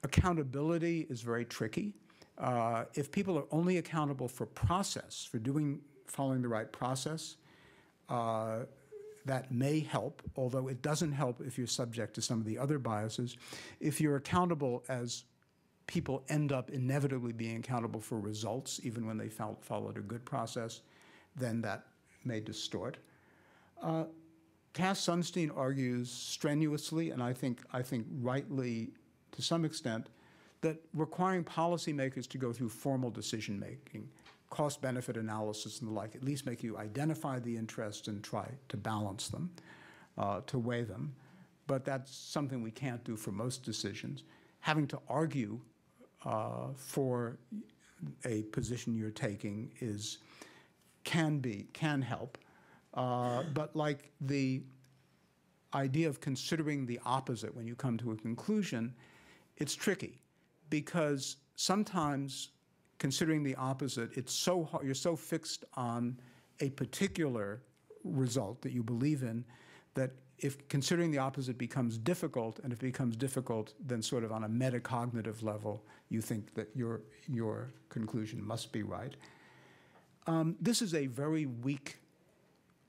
Accountability is very tricky. If people are only accountable for process, for following the right process, that may help, although it doesn't help if you're subject to some of the other biases. If you're accountable, as people end up inevitably being accountable for results, even when they followed a good process, then that may distort. Cass Sunstein argues strenuously, and I think rightly to some extent, that requiring policymakers to go through formal decision-making, cost-benefit analysis and the like, at least make you identify the interests and try to balance them, to weigh them. But that's something we can't do for most decisions. Having to argue for a position you're taking can help. But like the idea of considering the opposite when you come to a conclusion, it's tricky because sometimes considering the opposite, it's so hard, you're so fixed on a particular result that you believe in that if considering the opposite becomes difficult, and if it becomes difficult, then sort of on a metacognitive level, you think that your conclusion must be right. This is a very weak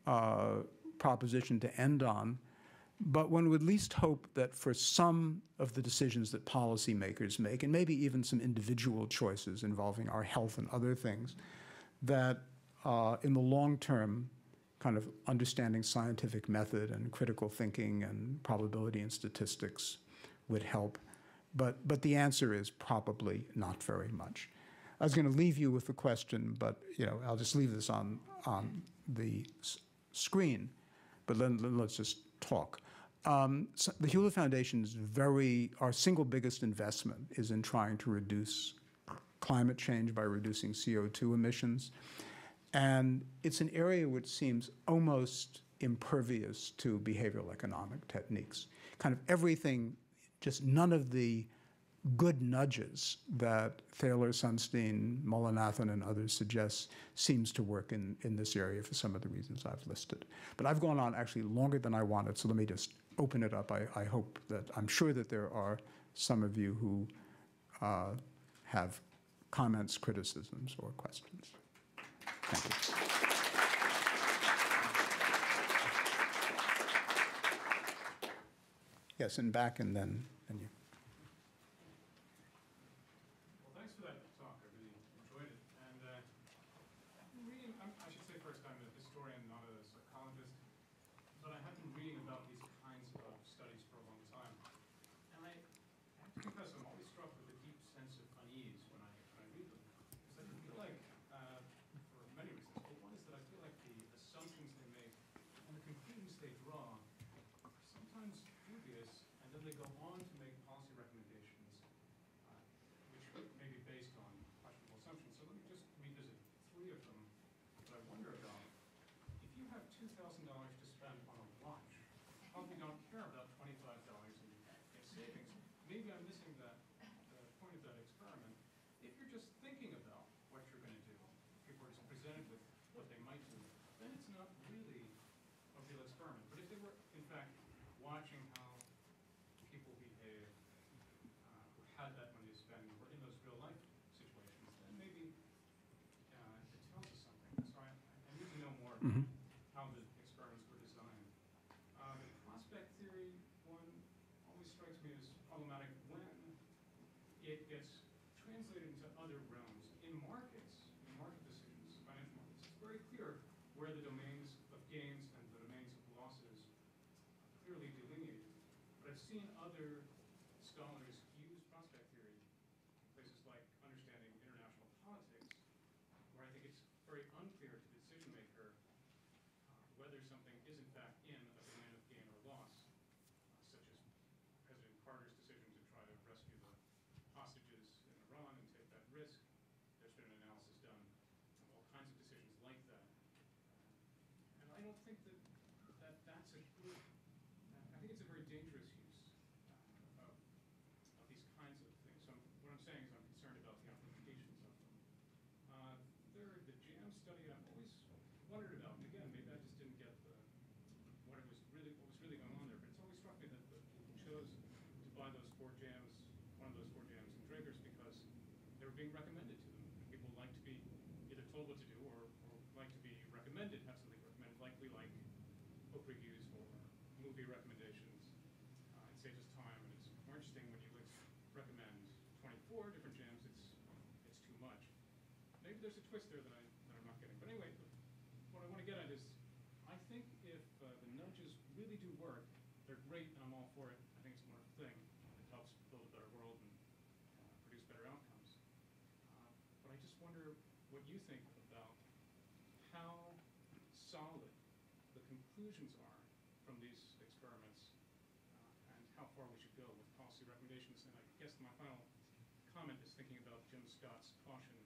proposition to end on, but one would at least hope that for some of the decisions that policymakers make, and maybe even some individual choices involving our health and other things, that in the long term, kind of understanding scientific method and critical thinking and probability and statistics would help. But the answer is probably not very much. I was going to leave you with the question, but I'll just leave this on the screen. But let's just talk. So the Hewlett Foundation's our single biggest investment is in trying to reduce climate change by reducing CO2 emissions. And it's an area which seems almost impervious to behavioral economic techniques. Kind of everything, just none of the good nudges that Thaler, Sunstein, Mullinathon, and others suggest seems to work in this area for some of the reasons I've listed. But I've gone on actually longer than I wanted, so let me just open it up. I'm sure that there are some of you who have comments, criticisms, or questions. Thank you. Yes, and back, and then you. Well, thanks for that talk. I really enjoyed it. And reading, I should say first, I'm a historian, not a psychologist, but I have been reading about these kinds of studies for a long time. And I have to confess, I'm always struck with a deep sense of unease when I read them. Because I feel like, for many reasons, but one is that I feel like the assumptions they make and the conclusions they draw are sometimes dubious, and then they go on to make policy recommendations which may be based on questionable assumptions. So let me just revisit three of them that I wonder about. If you have $2,000 to spend on a watch, probably don't care about $25 in savings. Maybe I'm missing the point of that experiment. If you're just thinking about what you're going to do, people are just presented with what they might do, then it's not really a real experiment. But if they were, in fact, watching how people behave, who had that money to spend, were in those real life situations, then maybe it tells us something. So I need to know more about how the experiments were designed. The prospect theory one always strikes me as problematic when it gets translated into other realms. In market decisions, financial markets, it's very clear where the domains of gains and the domains of losses are clearly delineated. But I've seen other scholars use prospect theory in places like understanding international politics, where I think it's very unclear to the decision maker whether something is in fact in a domain of gain or loss, such as President Carter's decision to try to rescue the hostages in Iran and take that risk. There's been an analysis done of all kinds of decisions like that. And I don't think that's a good, I think it's a very dangerous use of these kinds of things. So what I'm saying is I'm concerned about the applications of them. Third, the JAM study I've always wondered about, and again, maybe I just didn't get what was really going on there, but it's always struck me that the people chose to buy those four jams, one of those four jams in Draeger's, because they were being recommended to them. People like to be either told what to do or like to be recommended, have something recommended, like we like book reviews or movie recommendations. It saves us time, and it's more interesting when you recommend 24 different jams, it's too much. Maybe there's a twist there that I'm not getting. But anyway, what I want to get at is, I think if the nudges really do work, they're great, and I'm all for it. I think it's a wonderful thing. It helps build a better world and produce better outcomes. But I just wonder what you think about how solid the conclusions are from these experiments and how far we should go with policy recommendations. And I guess my final comment is thinking about Jim Scott's caution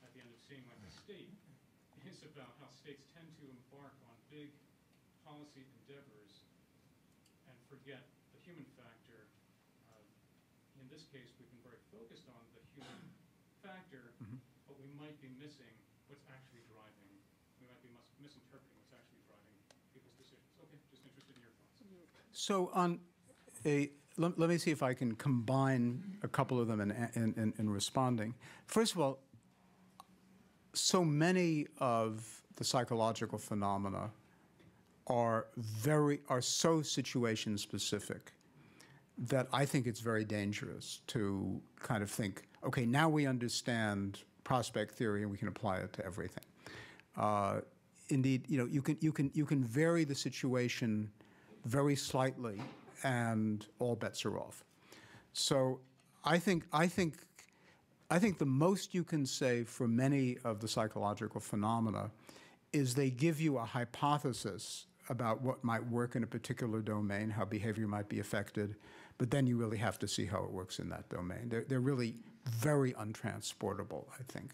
at the end of seeing like the state is about how states tend to embark on big policy endeavors and forget the human factor. In this case, we've been very focused on the human factor, but we might be missing what's actually driving. We might be misinterpreting what's actually driving people's decisions. Okay, just interested in your thoughts. So let me see if I can combine a couple of them in responding. First of all, so many of the psychological phenomena are so situation specific that I think it's very dangerous to kind of think, okay, now we understand prospect theory and we can apply it to everything. Indeed, you can vary the situation very slightly, and all bets are off. So I think the most you can say for many of the psychological phenomena is they give you a hypothesis about what might work in a particular domain, how behavior might be affected, but then you really have to see how it works in that domain. They're really very untransportable, I think.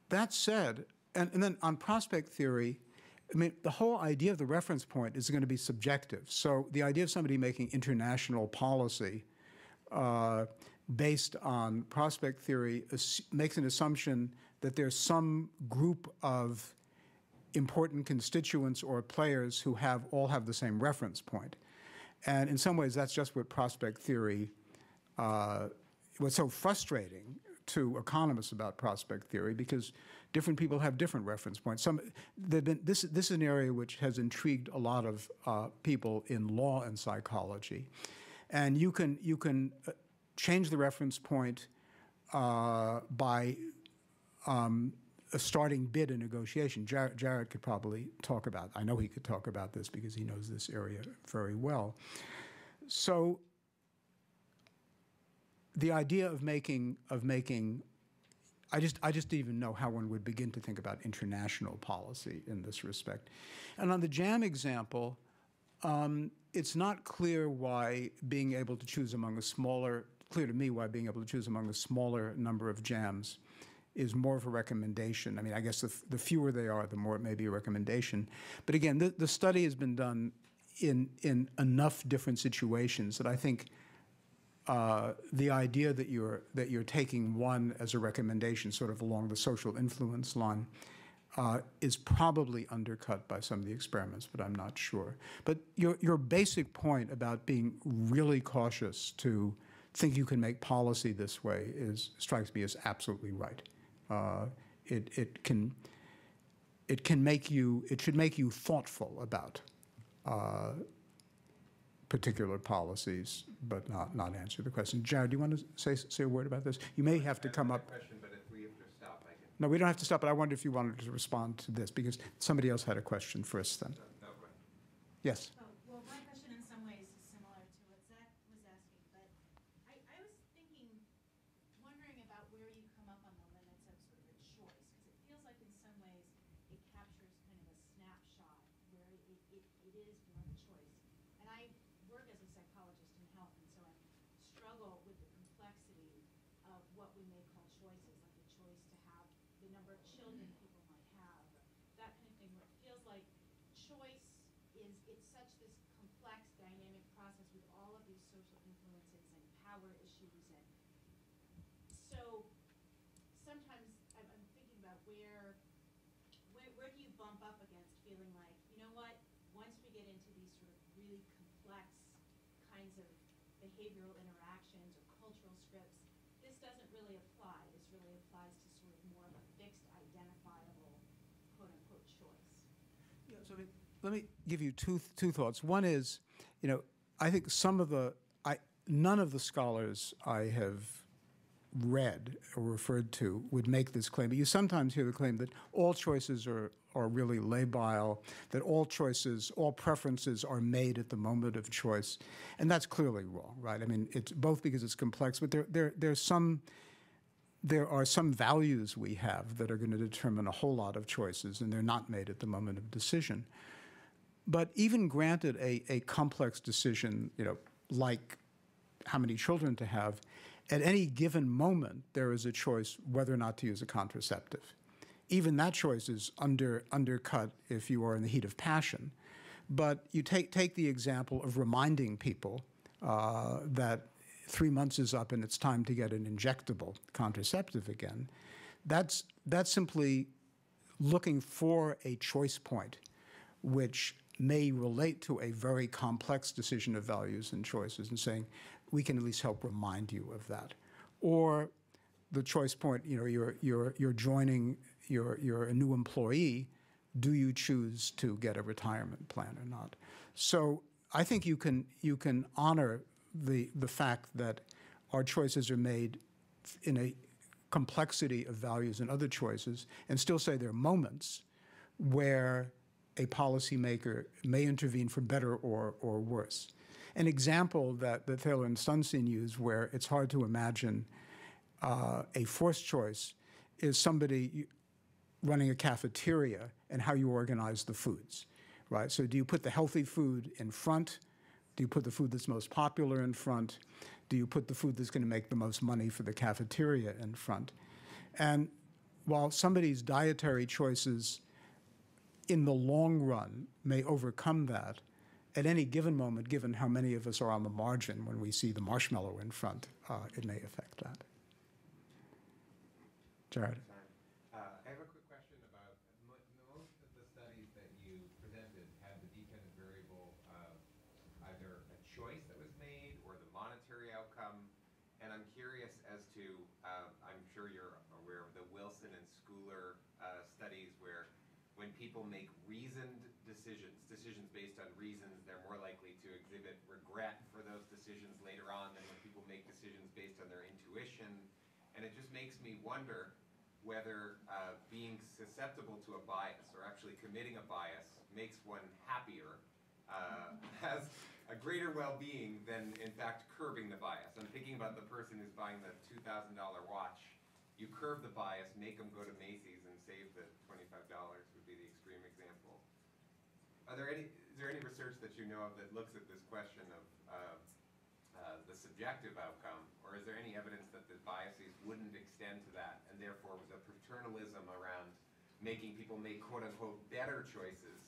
That said, and then on prospect theory, I mean, the whole idea of the reference point is going to be subjective. So the idea of somebody making international policy based on prospect theory makes an assumption that there's some group of important constituents or players who all have the same reference point. And in some ways, that's just what prospect theory was so frustrating to economists about prospect theory, because different people have different reference points. This is an area which has intrigued a lot of people in law and psychology, and you can change the reference point by a starting bid in negotiation. Jared could probably talk about. I know he could talk about this because he knows this area very well. So the idea of making. I just didn't even know how one would begin to think about international policy in this respect. And on the jam example, it's not clear why being able to choose among a smaller, clear to me why being able to choose among a smaller number of jams is more of a recommendation. I mean, I guess the fewer they are, the more it may be a recommendation. But again, the study has been done in enough different situations that I think the idea that you're taking one as a recommendation, sort of along the social influence line, is probably undercut by some of the experiments, but I'm not sure. But your basic point about being really cautious to think you can make policy this way strikes me as absolutely right. It should make you thoughtful about particular policies, but not answer the question. Jared, do you want to say a word about this? You may have to come up. Question, but if we have to stop, I can. No, we don't have to stop, but I wonder if you wanted to respond to this, because somebody else had a question first then. No, right. Yes. Oh, well, my question in some ways is similar to what Zach was asking, but I was wondering about where you come up on the limits of sort of a choice, because it feels like in some ways it captures kind of a snapshot where it is more of a choice. And I work as a psychologist in health, and so I struggle with the complexity of what we may call choices, like a choice to have the number of children people might have, that kind of thing, where it feels like choice it's such this complex, dynamic process with all of these social influences and power issues. And so sometimes I'm thinking about where do you bump up against feeling like, you know what, once we get into these sort of really complex kinds of behavioral interactions or cultural scripts, this doesn't really apply. This really applies to sort of more of a fixed, identifiable, quote-unquote, choice. Yeah, so let me give you two thoughts. One is, I think none of the scholars I have read or referred to would make this claim, but you sometimes hear the claim that all choices are really labile, that all preferences are made at the moment of choice, and that's clearly wrong, right? I mean, it's both because it's complex, but there are some values we have that are going to determine a whole lot of choices, and they're not made at the moment of decision. But even granted a complex decision, like how many children to have, at any given moment, there is a choice whether or not to use a contraceptive. Even that choice is undercut if you are in the heat of passion. But you take the example of reminding people that 3 months is up and it's time to get an injectable contraceptive again. That's simply looking for a choice point which may relate to a very complex decision of values and choices and saying, we can at least help remind you of that. Or the choice point, you know, you're joining, you're a new employee, do you choose to get a retirement plan or not? So I think you can honor the fact that our choices are made in a complexity of values and other choices, and still say there are moments where a policymaker may intervene for better or worse. An example that Thaler and Sunstein use where it's hard to imagine a forced choice is somebody running a cafeteria and how you organize the foods, right? So do you put the healthy food in front? Do you put the food that's most popular in front? Do you put the food that's going to make the most money for the cafeteria in front? And while somebody's dietary choices in the long run may overcome that, at any given moment, given how many of us are on the margin when we see the marshmallow in front, it may affect that. Jared. I have a quick question about most of the studies that you presented had the dependent variable of either a choice that was made or the monetary outcome. And I'm curious as to, I'm sure you're aware of the Wilson and Schooler studies where when people make reasoned decisions based on reasons, they're more likely to exhibit regret for those decisions later on than when people make decisions based on their intuition. And it just makes me wonder whether being susceptible to a bias or actually committing a bias makes one happier, has a greater well-being than, in fact, curbing the bias. I'm thinking about the person who's buying the $2,000 watch. You curb the bias, make them go to Macy's and save the $25 would be the extreme example. Is there any research that you know of that looks at this question of the subjective outcome, or is there any evidence that the biases wouldn't extend to that, and therefore the paternalism around making people make quote-unquote better choices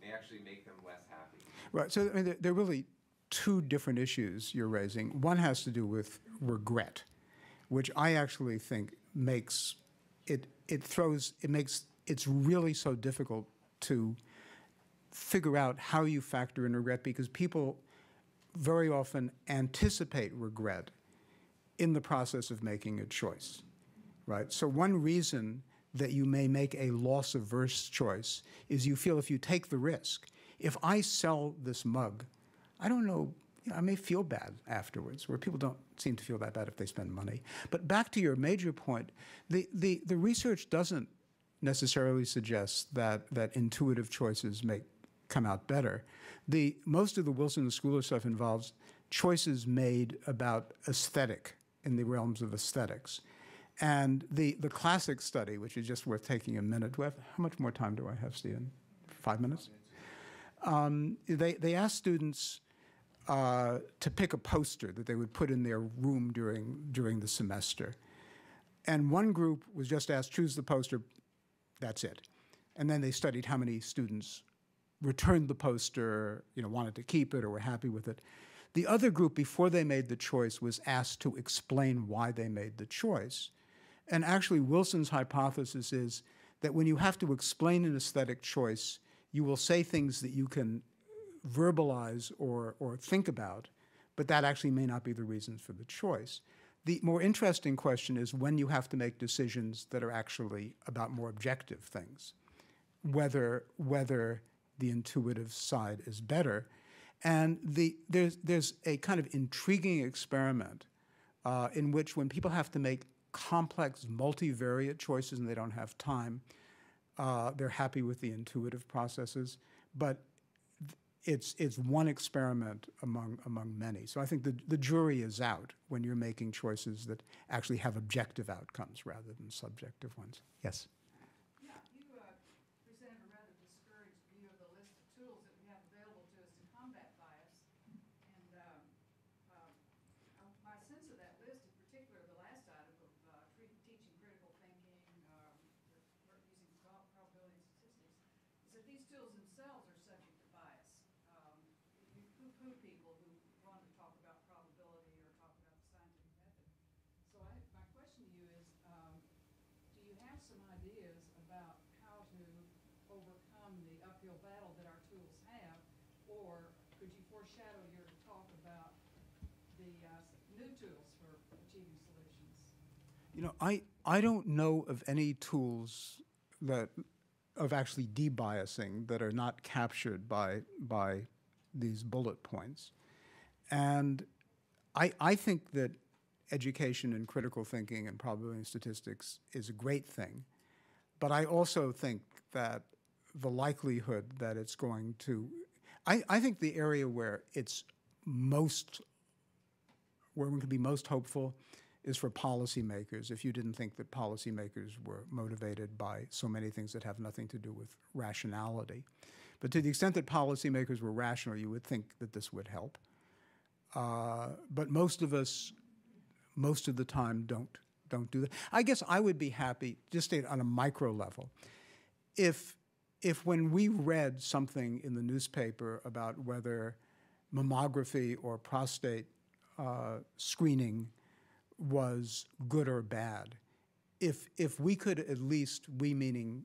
may actually make them less happy? Right, so I mean, there are really two different issues you're raising. One has to do with regret, which I actually think makes it's really so difficult to figure out how you factor in regret, because people very often anticipate regret in the process of making a choice, right? So one reason that you may make a loss-averse choice is you feel if you take the risk, if I sell this mug, I don't know, I may feel bad afterwards, where people don't seem to feel that bad if they spend money. But back to your major point, the research doesn't necessarily suggest that intuitive choices may come out better. Most of the Wilson and Schooler stuff involves choices made about aesthetic, in the realms of aesthetics. And the classic study, which is just worth taking a minute, how much more time do I have, Stephen? 5 minutes? They asked students to pick a poster that they would put in their room during the semester. And one group was just asked, choose the poster, that's it. And then they studied how many students returned the poster, wanted to keep it or were happy with it. The other group, before they made the choice, was asked to explain why they made the choice. And actually, Wilson's hypothesis is that when you have to explain an aesthetic choice, you will say things that you can verbalize or think about, but that actually may not be the reasons for the choice. The more interesting question is when you have to make decisions that are actually about more objective things, whether the intuitive side is better. And there's a kind of intriguing experiment in which when people have to make complex multivariate choices and they don't have time, they're happy with the intuitive processes. But it's one experiment among many. So I think the jury is out when you're making choices that actually have objective outcomes rather than subjective ones. Yes? Yeah, you presented a rather discouraged view of the list of tools that we have available to us to combat bias. And my sense of that list is particularly tools themselves are subject to bias. You poo-poo people who want to talk about probability or talk about the scientific method. So my question to you is, do you have some ideas about how to overcome the uphill battle that our tools have, or could you foreshadow your talk about the new tools for achieving solutions? You know, I don't know of any tools that of actually debiasing that are not captured by these bullet points. And I think that education in critical thinking and probability and statistics is a great thing. But I also think that the likelihood that it's going to, I think the area where it's most, where one can be most hopeful is for policymakers, if you didn't think that policymakers were motivated by so many things that have nothing to do with rationality. But to the extent that policymakers were rational, you would think that this would help. But most of us, most of the time, don't do that. I guess I would be happy, just on a micro level, if when we read something in the newspaper about whether mammography or prostate screening was good or bad, if we could at least, we meaning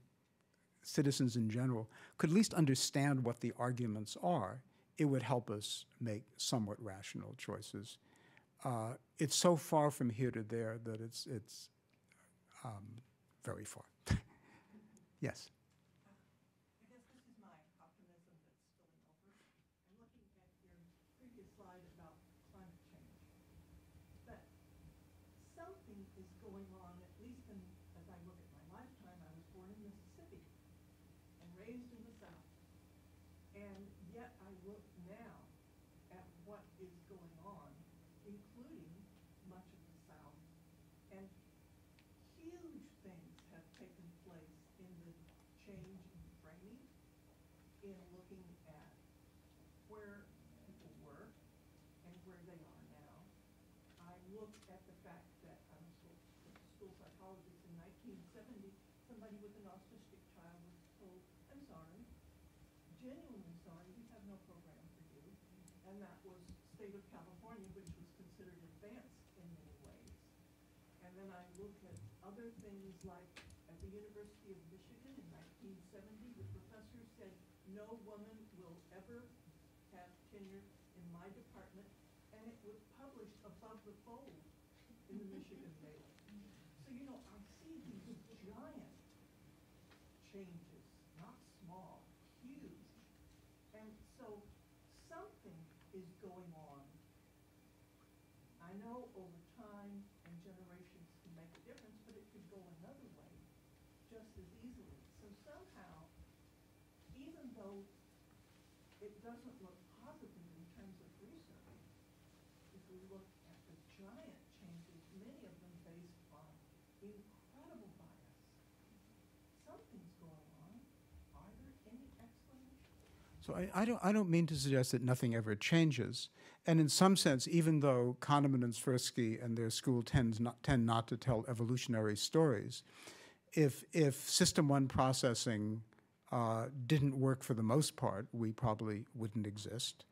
citizens in general, could at least understand what the arguments are, it would help us make somewhat rational choices. It's so far from here to there that it's very far. Yes? I guess this is my optimism that's spilling over. I'm looking at your previous slide about climate change. But something is going on, at least as I look at my lifetime. I was born in Mississippi and raised in the South. And yet I look now at what is going on, including much of the South. And huge things have taken place in the change in framing, in looking at where people were and where they are now. I look at the fact that I was a school psychologist in 1970. Somebody with an autistic child was told, I'm sorry, genuinely sorry, we have no program for you. And that was state of California, which was considered advanced in many ways. And then I look at other things like at the University of Michigan in 1970, the professor said, no woman will ever have tenure in my department, and it was published above the fold in the Michigan Daily. So, you know, I see these giant changes, not small, huge. And so something is going on. I know over time and generations can make a difference, but it could go another way just as easily. So somehow, even though it doesn't look positive in terms of research, if we look at the giant changes, many of them based on incredible bias, something's going on. Are there any explanations? So I don't mean to suggest that nothing ever changes. And in some sense, even though Kahneman and Tversky and their school tend not to tell evolutionary stories, if system one processing didn't work for the most part, we probably wouldn't exist.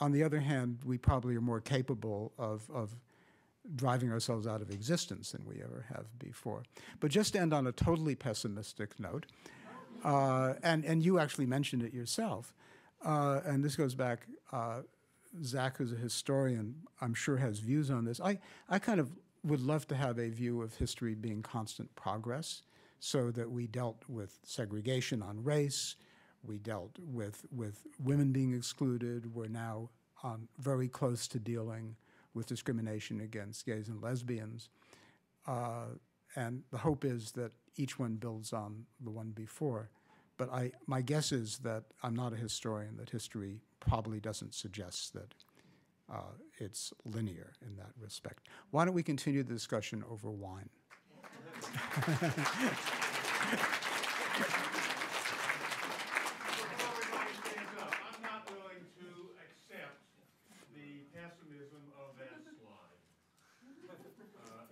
On the other hand, we probably are more capable of driving ourselves out of existence than we ever have before. But just to end on a totally pessimistic note, and you actually mentioned it yourself, and this goes back, Zach, who's a historian, I'm sure has views on this. I kind of would love to have a view of history being constant progress, so that we dealt with segregation on race, we dealt with women being excluded, we're now very close to dealing with discrimination against gays and lesbians. And the hope is that each one builds on the one before. But my guess is that I'm not a historian, that history probably doesn't suggest that it's linear in that respect. Why don't we continue the discussion over wine? Before everybody stands up, I'm not willing to accept the pessimism of that slide.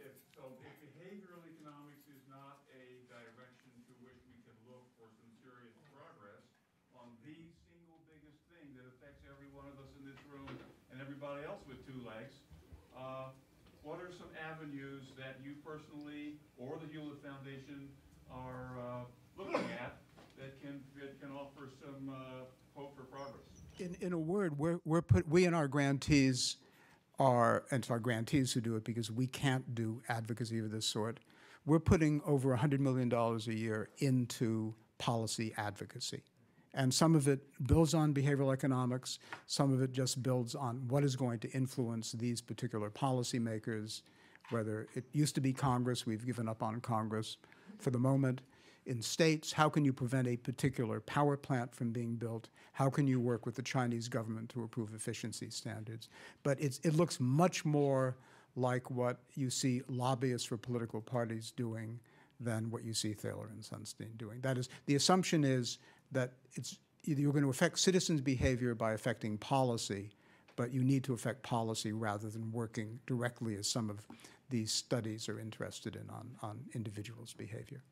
If behavioral economics is not a direction to which we can look for some serious progress on else with two legs. What are some avenues that you personally or the Hewlett Foundation are looking at that can offer some hope for progress? In a word, we and our grantees and it's our grantees who do it because we can't do advocacy of this sort. We're putting over $100 million a year into policy advocacy. And some of it builds on behavioral economics, some of it just builds on what is going to influence these particular policymakers, whether it used to be Congress, we've given up on Congress for the moment. In states, how can you prevent a particular power plant from being built? How can you work with the Chinese government to approve efficiency standards? But it looks much more like what you see lobbyists for political parties doing than what you see Thaler and Sunstein doing. That is, the assumption is that you're going to affect citizens' behavior by affecting policy, but you need to affect policy rather than working directly, as some of these studies are interested in, on individuals' behavior.